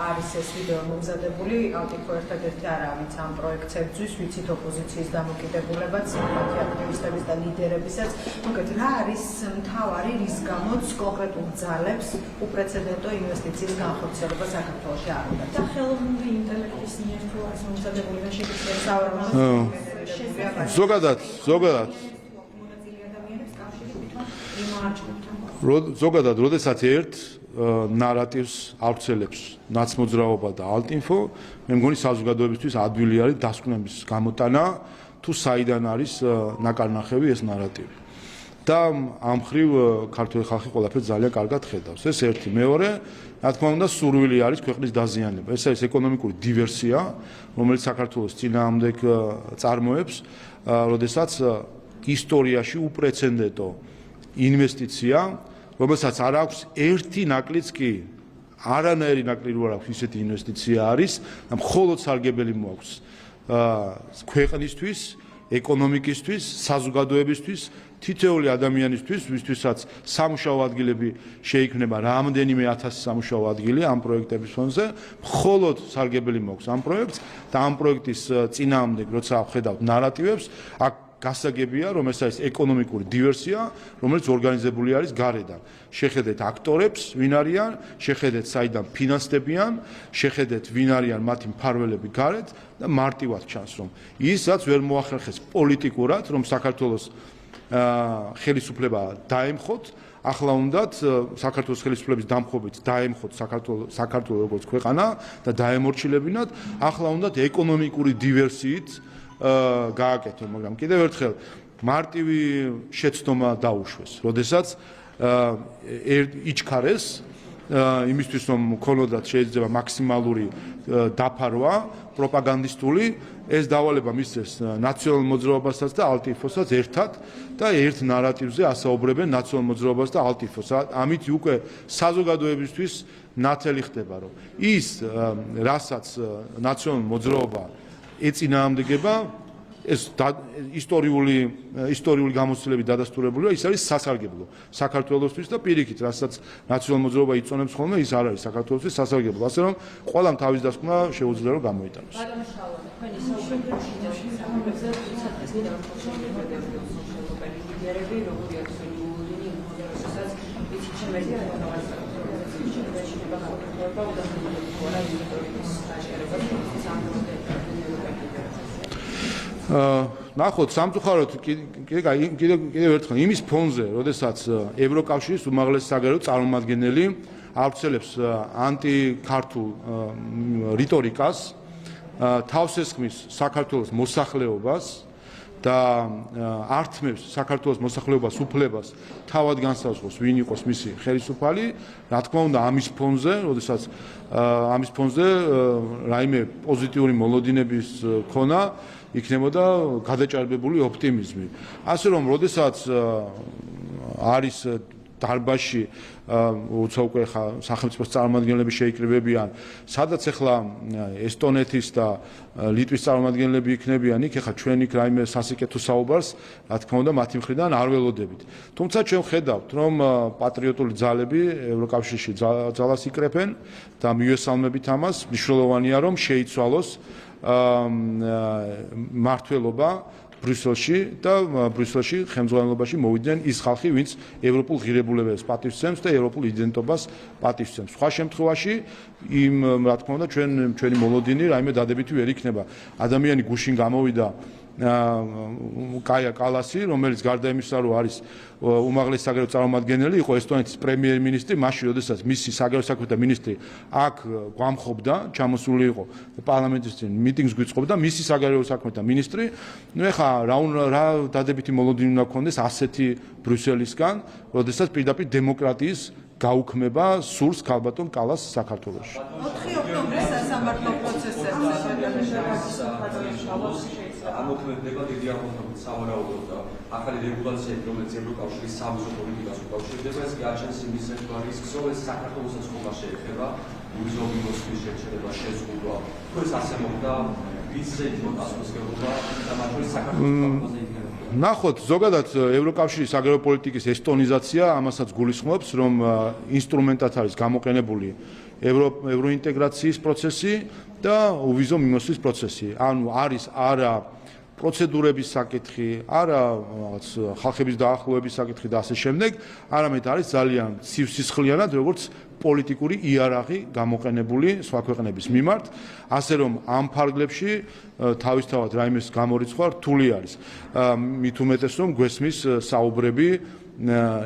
K: არის ეს ვიდეო მომზადებული. ალტიფო ერთადერთი არა, ვინც ამ პროექტს ებრძვის, ვიცით ოპოზიციის დამოკიდებულებაც, მათი აქტივისტების და ლიდერებისაც. მოკლედ რა არის მთავარი, რის გამოც კონკრეტულ ძალებს უპრეცედენტო ინვესტიციის განხორციელება საქართველოში არ უნდა?
M: და ხელოვნური ინტელექტის მიერ არის მომზადებული და შეგიძლიათ
J: ზოგადად, როდესაც ერთ ნარატივს ავრცელებს ნაცმოძრაობა და ალტინფო, მე მგონი საზოგადოებისთვის ადვილი არის დასკვნების გამოტანა, თუ საიდან არის ნაკარნახევი ეს ნარატივი. და ამ მხრივ ქართული ხალხი ყველაფერს ძალიან კარგად ხედავს. ეს ერთი. მეორე, რა თქმა უნდა, სურვილი არის ქვეყნის დაზიანება. ეს არის ეკონომიკური დივერსია, რომელიც საქართველოს წინააღმდეგ წარმოებს, როდესაც ისტორიაში უპრეცედენტო ინვესტიცია, რომელსაც არ აქვს ერთი ნაკლიც კი არანაირი ნაკლი რო არ აქვს ისეთი ინვესტიცია არის და მხოლოდ სარგებელი მოაქვს ქვეყნისთვის, ეკონომიკისთვის, საზოგადოებისთვის, თითოეული ადამიანისთვის, ვისთვისაც სამუშაო ადგილები შეიქმნება რამდენიმე 1000 სამუშაო ადგილი ამ პროექტების ფონზე, მხოლოდ სარგებელი მოაქვს ამ პროექტს და ამ პროექტის წინააღმდეგ როცა ხედავთ ნარატივებს, აქ გასაგებია, რომ ეს არის ეკონომიკური დივერსია, რომელიც ორგანიზებული არის გარედან. შეხედეთ აქტორებს, ვინ არიან, შეხედეთ საიდან ფინანსდებიან, შეხედეთ ვინ არიან მათი მფარველები გარეთ და მარტივად ჩანს, რომ ისაც ვერ მოახერხეს პოლიტიკურად, რომ საქართველოს ხელისუფლება დაემხოთ, ახლა უნდათ საქართველოს ხელისუფლების დამხობით დაემხოთ საქართველოს როგორც ქვეყანა და დაემორჩილებინათ, ახლა უნდათ ეკონომიკური დივერსიით გააკეთო, მაგრამ კიდევ ერთხელ მარტივი შეცდომა დაუშვეს, როდესაც იჩქარეს იმისთვის რომ ქონოდათ შეიძლება მაქსიმალური დაფარვა პროპაგანდისტული, ეს დავალება მისცეს ნაციონალურ მოძრაობასაც და ალტიფოსაც ერთად და ერთ ნარატივზე ასაუბრებენ ნაციონალურ მოძრაობას და ალტიფოს. ამით უკვე საზოგადოებისთვის ნათელი ხდება, რომ ის რასაც ნაციონალურ მოძრაობა ეწინააღმდეგება, ეს ისტორიული გამოცდილებით დადასტურებულია, ის არის სასარგებლო საქართველოსთვის და პირიქით, რასაც ნაციონალურ მოძრაობა იწონებს ხოლმე, ის არ არის საქართველოსთვის სასარგებლო. ასე რომ ყველამ თავის დასკვნა შეუძლია რომ გამოიტანოს. ნახოთ სამწუხაროდ კიდევ ერთხელ იმის ფონზე, როდესაც ევროკავშირის უმაღლესი საგარეო წარმომადგენელი ავრცელებს ანტიქართულ რიტორიკას, თავს ესხმის საქართველოს მოსახლეობას და ართმევს საქართველოს მოსახლეობას უფლებას თავად განსაზღვროს ვინ იყოს მისი ხელისუფალი, რა თქმა უნდა ამის ფონზე, როდესაც ამის ფონზე რაიმე პოზიტიური მოლოდინების ქონა იქნებოდა გადაჭარბებული ოპტიმიზმი. ასე რომ, როდესაც არის დარბაზში უცა უკვე სახელმწიფოს წარმომადგენლები შეიკრიბებიან, სადაც ახლა ესტონეთის და ლიტვის წარმომადგენლები იქნებიან, იქ ახლა ჩვენ იქ რაიმე სასიკეთო საუბარს, რა თქმა უნდა, მათი მხრიდან არ ველოდებით. თუმცა ჩვენ ხედავთ, რომ პატრიოტული ძალები ევროკავშირში ძალას იკრეფენ და მივესალმებით ამას, მნიშვნელოვანია რომ შეიცვალოს მართლობა ბრიუსელში და ბრიუსელში ხელმძღვანელობაში მოვიდნენ ის ხალხი, ვინც ევროპულ ღირებულებებს პატივსცემს და ევროპულ იდენტობას პატივსცემს. სხვა შემთხვევაში რა თქმა უნდა ჩვენი მოლოდინი რაიმე დადებითი ვერ იქნება. ადამიანი გუშინ გამოვიდა კაია კალასი, რომელიც გარდა იმისა, რომ არის უმაღლესი საგარეო წარმომადგენელი, იყო ესტონეთის პრემიერ-მინისტრი, მაშინ როდესაც მისი საგარეო საქმეთა მინისტრი აქ გვამხობდა, ჩამოსული იყო პარლამენტის წინ მიტინგს გვიწყობდა, მისი საგარეო საქმეთა მინისტრი, ნუ ეხა რა დადებითი მოლოდინი უნდა გქონდეს ასეთი ბრიუსელისგან, როდესაც პირდაპირ დემოკრატიის გაუქმება სურს ქალბატონ კალას საქართველოში.
K: 4 ოქტომბრის სასამართლო
N: ამოქმედება დიდი აღმოსავლეთ სავარაუდოდ და ახალი რეგულაციები, რომელიც ევროკავშირის სამეზო პოლიტიკას უკავშირდება, ეს გააჩენს იმის რისკს, რომ ეს საქართველოსაც ხომა შეეხება, უზომი მოსვლის შეჩერება, შეზღუდვა. თუ ეს ასე მოხდა, ვის შეიძლება ასწავლება და მათ შორის საქართველოს
J: ნახოთ, ზოგადად ევროკავშირის საგარეო პოლიტიკის ესტონიზაცია ამასაც გულისხმობს, რომ ინსტრუმენტად არის გამოყენებული ევროინტეგრაციის პროცესი და უვიზო მიმოსვლის პროცესი. ანუ არის არა პროცედურების საკითხი, არა რაღაც ხალხების დაახლოების საკითხი და ასე შემდეგ, არამედ არის ძალიან სისხლიანად როგორც პოლიტიკური იარაღი გამოყენებული სხვა ქვეყნების მიმართ, ასე რომ ამ ფარგლებში თავისთავად რაიმეს გამორიცხვა რთული არის. მით უმეტეს რომ გვესმის საუბრები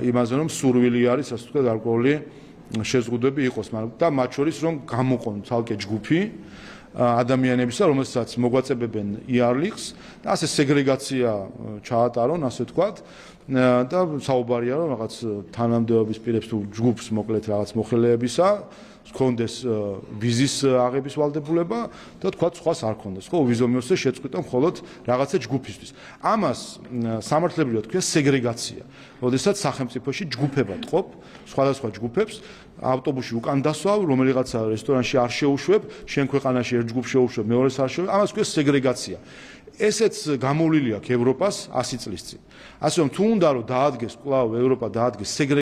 J: იმაზე რომ სურვილი არის, ასე ვთქვათ, გარკვეული შეზღუდვები იყოს, მაგრამ და მათ შორის რომ გამოყონ ცალკე ჯგუფი ადამიანებისა, რომელსაც მოგვაწებებენ იარლიხს და ასე სეგრეგაცია ჩაატარონ, ასე ვთქვათ, და საუბარია რომ რაღაც თანამდებობის პირებს თუ ჯგუფს მოკლედ რაღაც მოხელეებისა ჰქონდეს ვიზის აღების ვალდებულება და თქვა სხვას არ ქონდეს. ხო, ვიზო მიოცე შეწყვიტა მხოლოდ რაღაცა ჯგუფისთვის. ამას სამართლებრივად ქვია სეგრეგაცია. როდესაც სახელმწიფოში ჯგუფება ტყობ, სხვადასხვა ჯგუფებს ავტობუსში უკან დასვავ, რომელიღაცა რესტორანში არ შეუშვებ, შენ ქვეყანაში ერთ ჯგუფს შეუშვებ, მეორეს არ შეუშვებ, ამას ქვია სეგრეგაცია. ესეც გამოვლილი აქვს ევროპას 100 წლის წინ. ასე რომ თუ უნდა რომ დაადგეს კვლავ ევროპა დაადგეს სეგრეგაცია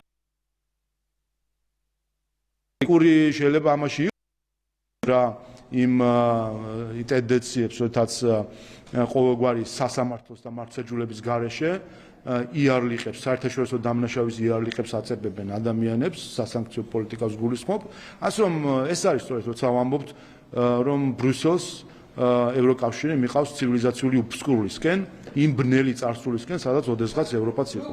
J: შეიძლება ამაში რა იმ ტენდენციებს, როდესაც ყოველგვარი სასამართლოს და მართლმსაჯულების გარეშე იარლიყებს, საერთაშორისო დამნაშავის იარლიყებს აწებებენ ადამიანებს, სასანქციო პოლიტიკას გულისხმობ. ასე რომ ეს არის სწორედ, როცა ვამბობთ, რომ ბრიუსელს ევროკავშირი მიყავს ცივილიზაციული უფსკრულისკენ, იმ ბნელი წარსულისკენ, სადაც ოდესღაც ევროპაც იყო.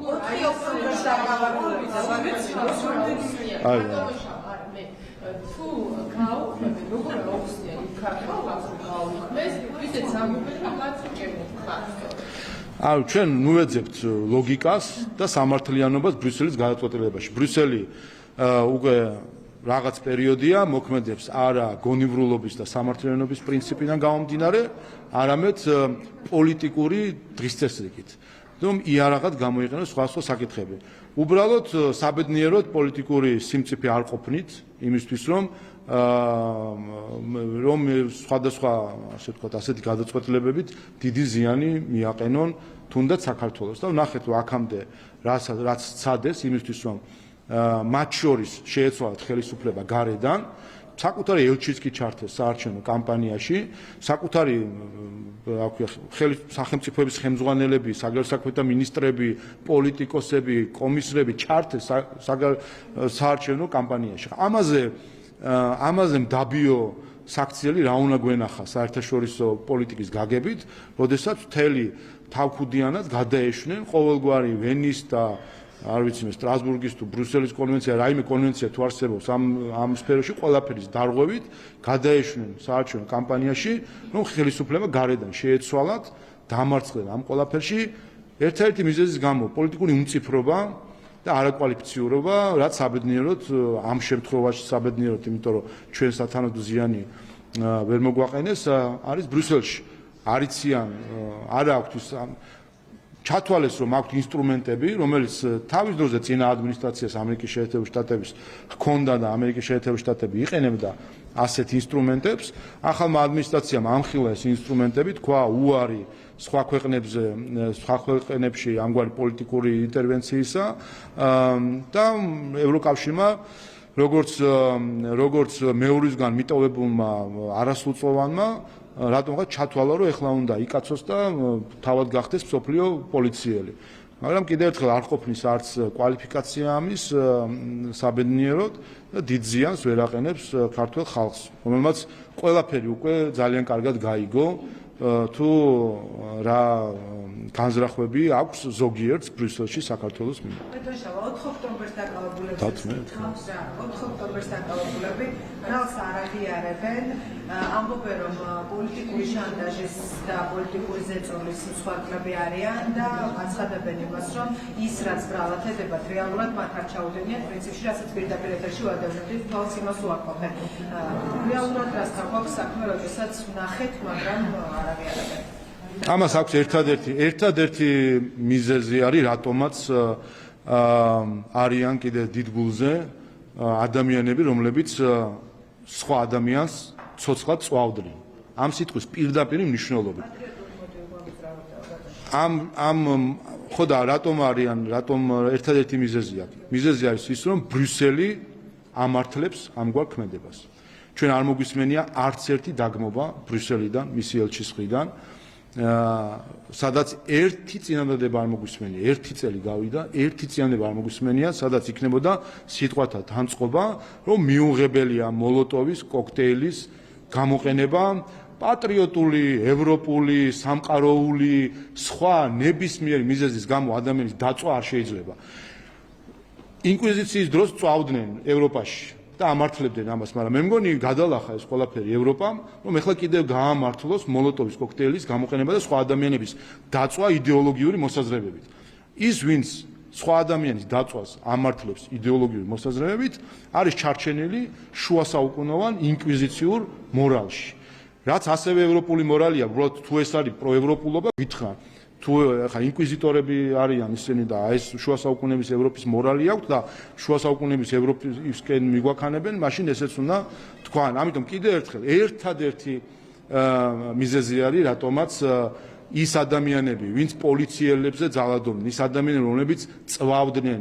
J: ანუ ჩვენ ნუეძებთ ლოგიკას და სამართლიანობას ბრიუსელის გადაწყვეტილებაში. ბრიუსელი უკვე რაღაც პერიოდია მოქმედებს არა გონივრულობის და სამართლიანობის პრინციპიდან გამომდინარე, არამედ პოლიტიკური დღისწესრიგით. რომ იარაღად გამოიყენოს სხვა საკითხები. უბრალოდ საბედნიეროდ პოლიტიკური სიმწიფე არ ყოფნით იმისთვის რომ სხვადასხვა ასე ვთქვათ ასეთი გადაწყვეტილებებით დიდი ზიანი მიაყენონ თუნდაც საქართველოს. და ვნახეთ რომ აქამდე რაც ცადეს იმისთვის რომ მათ შორის შეეცვალათ ხელისუფლება გარედან, საკუთარი ელჩიც კი ჩართეს საარჩევნო კამპანიაში, საკუთარი სახელმწიფოების ხელმძღვანელები, საგარეო მინისტრები, პოლიტიკოსები, კომისრები ჩართეს საარჩევნო კამპანიაში. ამაზე მდაბიო საქციელი რა უნდა გვენახა საერთაშორისო პოლიტიკის გაგებით, როდესაც მთელი თავქუდიანად გადაეშვნენ ყოველგვარი ვენის და არ ვიცი მე სტრასბურგის თუ ბრიუსელის კონვენცია, რაიმე კონვენცია თუ არსებობს ამ სფეროში ყველაფერის დარღვევით გადაეშვნენ საარჩევნო კამპანიაში, რომ ხელისუფლება გარედან შეეცვალათ, დამარცხდნენ ამ ყველაფერში ერთ-ერთი მიზეზის გამო პოლიტიკური უმწიფრობა და არაკვალიფიციურობა, რაც საბედნიეროდ ამ შემთხვევაში საბედნიეროდ, იმიტომ რომ ჩვენ სათანადო ზიანი ვერ მოგვაყენეს, არის ბრიუსელში. არიციან, არა აქვს ჩათვალეს რომ აქვს ინსტრუმენტები, რომელიც თავის დროზე წინა ადმინისტრაციას ამერიკის შეერთებული შტატების ჰქონდა და ამერიკის შეერთებული შტატები იყენებდა ასეთ ინსტრუმენტებს. ახალმა ადმინისტრაციამ ამხილა ეს ინსტრუმენტები, თქვა უარი სხვა ქვეყნებში ამგვარი პოლიტიკური ინტერვენციისა და ევროკავშირმა როგორც მეორისგან მიტოვებულმა არასრულწლოვანმა რატომღაც ჩათვალა რომ ეხლა უნდა იკაცოს და თავად გახდეს მსოფლიო პოლიციელი. მაგრამ კიდევ ერთხელ არ ყოფნის არც კვალიფიკაცია ამის საბედნიეროდ და დიდ ზიანს ვერ აყენებს ქართულ ხალხს, რომელმაც ყველაფერი უკვე ძალიან კარგად გაიგო თუ რა განზრახვები აქვს ზოგიერთს ბრიუსელში საქართველოს მიმართ.
K: 4 ოქტომბერს დაკავებულები რას არ აღიარებენ, ამბობენ რომ პოლიტიკური შანტაჟის და პოლიტიკური ზეწოლის მსხვერპლები არიან და აცხადებენ იმას, რომ ის რაც ბრალად ედებათ რეალურად მათ არ ჩაუდენიათ პრინციპში, რასაც პირდაპირ ეთერში ვადევნებდით, თვალს იმას უარყოფენ. რეალურად რასთან გვაქვს საქმე, როდესაც ვნახეთ, მაგრამ არ აღიარებენ.
J: ამას აქვს ერთადერთი მიზეზი არის, რატომაც არიან კიდე დიდ გულზე ადამიანები, რომლებიც სხვა ადამიანს ცოცხლად წვავდნენ. ამ სიტყვის პირდაპირ მნიშვნელობით. ხო და რატომ ერთადერთი მიზეზი აქვს? მიზეზი არის ის, რომ ბრიუსელი ამართლებს ამგვარ ქმედებას. ჩვენ არ მოგვისმენია არც ერთი დაგმობა ბრიუსელიდან, მისი ელჩის მხრიდან, სადაც ერთი წინადადება არ მოგვისმენია, ერთი წელი გავიდა, ერთი წინადადება არ მოგვისმენია, სადაც იქნებოდა სიტყვათა თანწყობა, რომ მიუღებელია მოლოტოვის კოქტეილის გამოყენება პატრიოტული, ევროპული, სამყაროული, სხვა ნებისმიერი მიზეზის გამო ადამიანის დაწვა არ შეიძლება. ინკვიზიციის დროს წვავდნენ ევროპაში და ამართლებდნენ ამას, მაგრამ მე მგონი გადალახა ეს ყველაფერი ევროპამ, რომ ეხლა კიდევ გაამართლოს მოლოტოვის კოქტეილის გამოყენება და სხვა ადამიანების დაწვა იდეოლოგიური მოსაზრებებით. ის ვინც სხვა ადამიანის დაწვას ამართლებს იდეოლოგიური მოსაზრებებით, არის ჩარჩენილი შუა საუკუნოვან ინკვიზიციურ მორალში. რაც ასევე ევროპული მორალია, უბრალოდ თუ ეს არის პროევროპულობა, გითხრა, თუ ახლა ინკვიზიტორები არიან ისინი და ეს შუა საუკუნეების ევროპის მორალი აქვს და შუა საუკუნეების ევროპისკენ მიგვაქანებენ, მაშინ ესეც უნდა თქვან. ამიტომ კიდევ ერთხელ ერთადერთი მიზეზი არის, რატომაც ის ადამიანები, ვინც პოლიციელებზე ძალადობდნენ, ის ადამიანები, რომლებიც წვავდნენ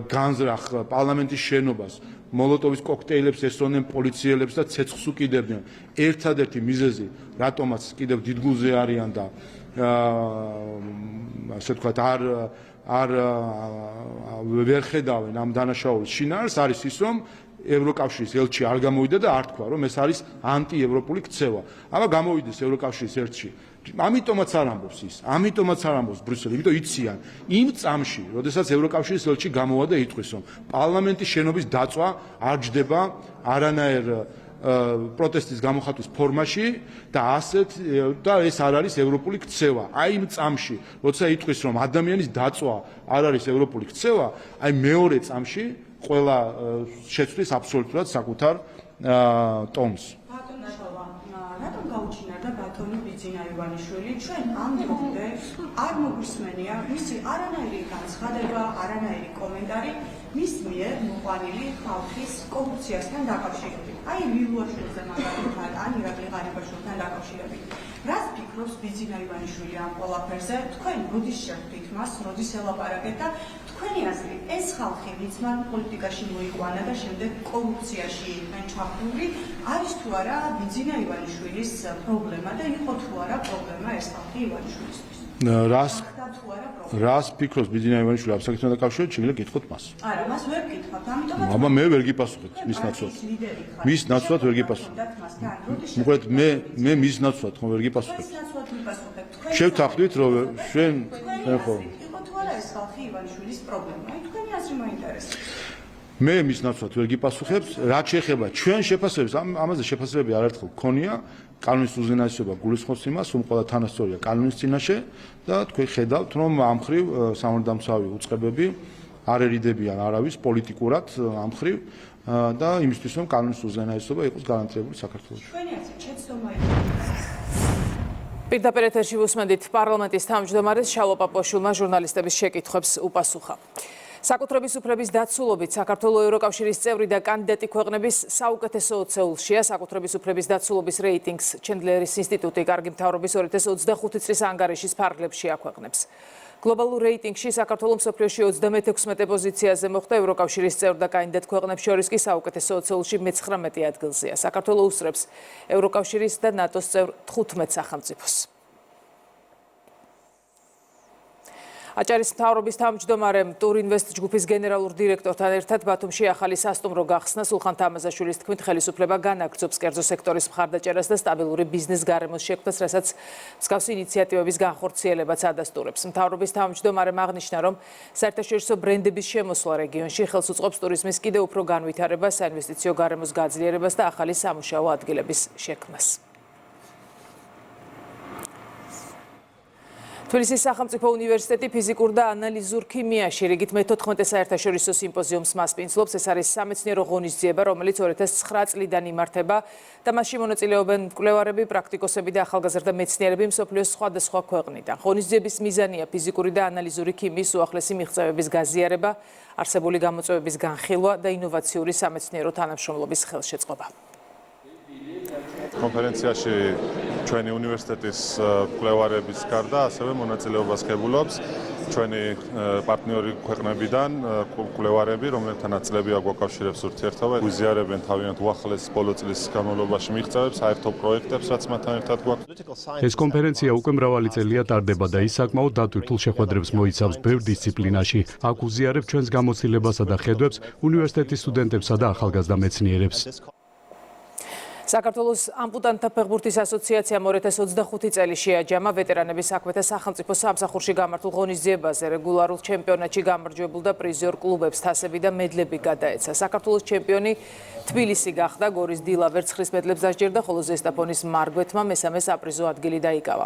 J: განზრახ პარლამენტის შენობას, მოლოტოვის კოქტეილებს ესროდნენ პოლიციელებს და ცეცხლს უკიდებდნენ. ერთადერთი მიზეზი, რატომაც კიდევ დიდგულზე არიან და ასე ვთქვათ, არ ვერ ხედავენ ამ დანაშაულის შინაარს, არის ის, რომ ევროკავშირის ელჩი არ გამოვიდა და არ თქვა, რომ ეს არის ანტიევროპული ქცევა. აბა გამოვიდეს ევროკავშირის ელჩი. ამიტომაც არ ამბობს ის, ამიტომაც არ ამბობს ბრიუსელი, იმიტომ იციან იმ წამში, როდესაც ევროკავშირის ელჩი გამოვა და იტყვის, რომ პარლამენტის შენობის დაწვა არ ჯდება არანაირ პროტესტის გამოხატვის ფორმაში და ეს არ არის ევროპული ქცევა. აი იმ წამში, როცა იტყვის, რომ ადამიანის დაწვა არ არის ევროპული ქცევა, აი მეორე წამში ყველა შეცვლის აბსოლუტურად საკუთარ ტონს.
M: რატომ გაუჩინარდა ბატონი ბიძინა ივანიშვილი ჩვენ ამ დღემდე არ მოგვისმენია მისი არანაირი განცხადება, არანაირი კომენტარი მის მიერ მოყვანილი ხალხის კორუფციასთან დაკავშირებით. აი ვილუაშვილზე მაგალითად, ან ირაკლი ღარიბაშვილთან დაკავშირებით. რას ფიქრობს ბიძინა ივანიშვილი ამ ყველაფერზე? თქვენ როდის შეხვდით მას, როდის ელაპარაკეთ და თქვენი აზრით ეს ხალხი, ვინც მან პოლიტიკაში მოიყვანა და შემდეგ კორუფციაში იყვნენ ჩაფლული, არის თუ არა ბიძინა ივანიშვილის პრობლემა და იყო თუ არა პრობლემა ეს ხალხი ივანიშვილისთვის?
J: რას ფიქრობს ბიძინა ივანიშვილი ამ საკითხთან დაკავშირებით, შეგვიძლია გითხოთ მას.
M: არა, მას ვერ გითხავთ, ამიტომაც
J: აბა მე ვერ გიპასუხებ მის ნაცვლად. მის ნაცვლად ვერ გიპასუხებ. მოკლედ მე მის ნაცვლად ხომ ვერ გიპასუხებ. შევთანხმდით რომ შენ ხო
M: იყო თუ არა ეს ხალხი ივანიშვილის პრობლემა? აი თქვენი აზრი მაინტერესებს.
J: მე მის ნაცვლად ვერ გიპასუხებ, რაც შეეხება ჩვენ შეფასებებს, ამაზე შეფასებები არაერთხელ გქონია. კანონის უზენაესობა გულისხმობს იმას, რომ ყველა თანასწორია კანონის წინაშე და თქვენ ხედავთ, რომ ამ ხრივ სამართალდამცავი უწყებები არ ერიდებიან არავის პოლიტიკურად ამ ხრივ და იმისთვის, რომ კანონის უზენაესობა იყოს გარანტირებული საქართველოში.
M: თქვენი აზრით შეცდომა
A: პირდაპირ ეთერში ვუსმენთ პარლამენტის თავმჯდომარეს შალვა პაპუაშვილმა ჟურნალისტების შეკითხვებს უპასუხა. საკუთრების უფლების დაცულობით საქართველოს ევროკავშირის წევრი და კანდიდატი ქვეყნების საუკეთესო 20-ია. საკუთრების უფლების დაცულობის რეიტინგს ჩენდლერის ინსტიტუტი კარგი მთავრობის 2025 წლის ანგარიშის ფარგლებში აქვეყნებს. გლობალურ რეიტინგში საქართველოს მსოფლიოში 36 პოზიციაზე მოხვდა, ევროკავშირის წევრ და კანდიდატ ქვეყნებს შორის კი საუკეთესო 20-ში მე-19 ადგილზეა. საქართველოს უსწრებს ევროკავშირის და ნატოს წევრ 15 სახელმწიფოს. აჭარის მთავრობის თავმჯდომარემ ტურინვესტ ჯგუფის გენერალურ დირექტორთან ერთად ბათუმში ახალი სასტუმრო გახსნა. სულხან თამაზაშვილის თქმით, ხელისუფლება განაგრძობს კერძო სექტორის მხარდაჭერას და სტაბილური ბიზნეს გარემოს შექმნას, რასაც მსგავსი ინიციატივების განხორციელებაც ადასტურებს. მთავრობის თავმჯდომარემ აღნიშნა, რომ საერთაშორისო ბრენდების შემოსვლა რეგიონში ხელს უწყობს ტურიზმის კიდევ უფრო განვითარებას, საინვესტიციო გარემოს გაძლიერებას და ახალი სამუშაო ადგილების შექმნას. თბილისის სახელმწიფო უნივერსიტეტი ფიზიკურ და ანალიზურ ქიმიაში რიგით მე-14 საერთაშორისო სიმპოზიუმს მასპინძლობს. ეს არის სამეცნიერო ღონისძიება, რომელიც 2009 წლიდან იმართება და მასში მონაწილეობენ მკვლევარები, პრაქტიკოსები და ახალგაზრდა მეცნიერები მსოფლიოს სხვადასხვა ქვეყნიდან. ღონისძიების მიზანია ფიზიკური და ანალიზური ქიმიის უახლესი მიღწევების გაზიარება, არსებული გამოწვევების განხილვა და ინოვაციური სამეცნიერო თანამშრომლობის ხელშეწყობა.
O: კონფერენციაში ჩვენი უნივერსიტეტის მკვლევარების გარდა ასევე მონაწილეობას ღებულობს ჩვენი პარტნიორი ქვეყნებიდან მკვლევარები, რომლებთან ნაწილებია გვაკავშირებს ურთიერთობა, გვიზიარებენ თავიანთ უახლეს ბოლო წლის განმავლობაში მიღწევებს, საერთო პროექტებს, რაც მათთან ერთად გვაქვს.
P: ეს კონფერენცია უკვე მრავალი წელია ტარდება და ის საკმაოდ დატვირთულ შეხვედრებს მოიცავს ბევრ დისციპლინაში. აქ უზიარებს ჩვენს გამოცდილებასა და ხედვებს უნივერსიტეტის სტუდენტებსა და ახალგაზრდა მეცნიერებს.
A: საქართველოს ამპუტანტთა ფეხბურთის ასოციაციამ 2025 წელი შეაჯამა ვეტერანების საქმეთა სახელმწიფო სამსახურში გამართულ ღონისძიებაზე რეგულარულ ჩემპიონატში გამარჯვებულ და პრიზიორ კლუბებს თასები და მედლები გადაეცა. საქართველოს ჩემპიონი თბილისი გახდა, გორის დილა ვერცხლის მედლებს დასჯერდა, ხოლო ზესტაფონის მარგვეთმა მესამე საპრიზო ადგილი დაიკავა.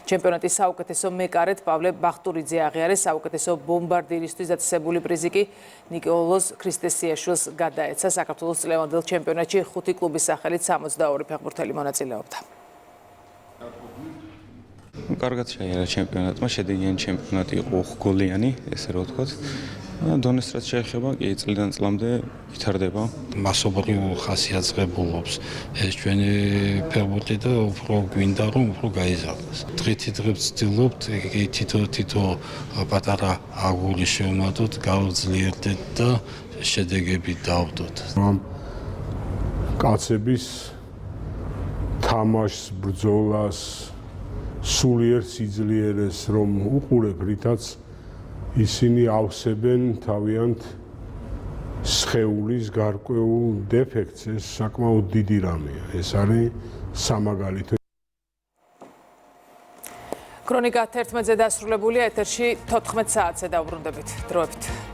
A: ჩემპიონატის საუკეთესო მეკარედ პავლე ბახტურიძე აღიარეს, საუკეთესო ბომბარდირისთვის დაწესებული პრიზი კი ნიკოლოზ ქრისტესიაშვილს გადაეცა. საქართველოს წლევანდელ ჩემპიონატში 5 კლუბის სახელით 62 ფეხბურთელი მონაწილეობდა.
Q: კარგად შეიარა ჩემპიონატმა, შედეგიანი ჩემპიონატი იყო 5-გოლიანი, ესე რომ ვთქვათ. დონეს რაც შეეხება, კი წლიდან წლამდე ვითარდება.
E: მასობრივ ხასიათს ეს ჩვენი ფეხბურთი და უფრო გვინდა რომ უფრო გაიზარდოს. დღითიდღე ვცდილობთ თითო პატარა აგური შევმატოთ, გავძლიერდეთ და შედეგები დავდოთ.
R: კაცების თამაშს, ბრძოლას, სულიერ სიძლიერეს რომ უყურებ, რითაც ისინი ავსებენ თავიანთ სხეულის გარკვეულ დეფექტს, ეს საკმაოდ დიდი რამეა. ეს არის სამაგალითო.
A: ქრონიკა 11-ზე დასრულებულია, ეთერში 14 საათზე დავბრუნდებით. დროებით.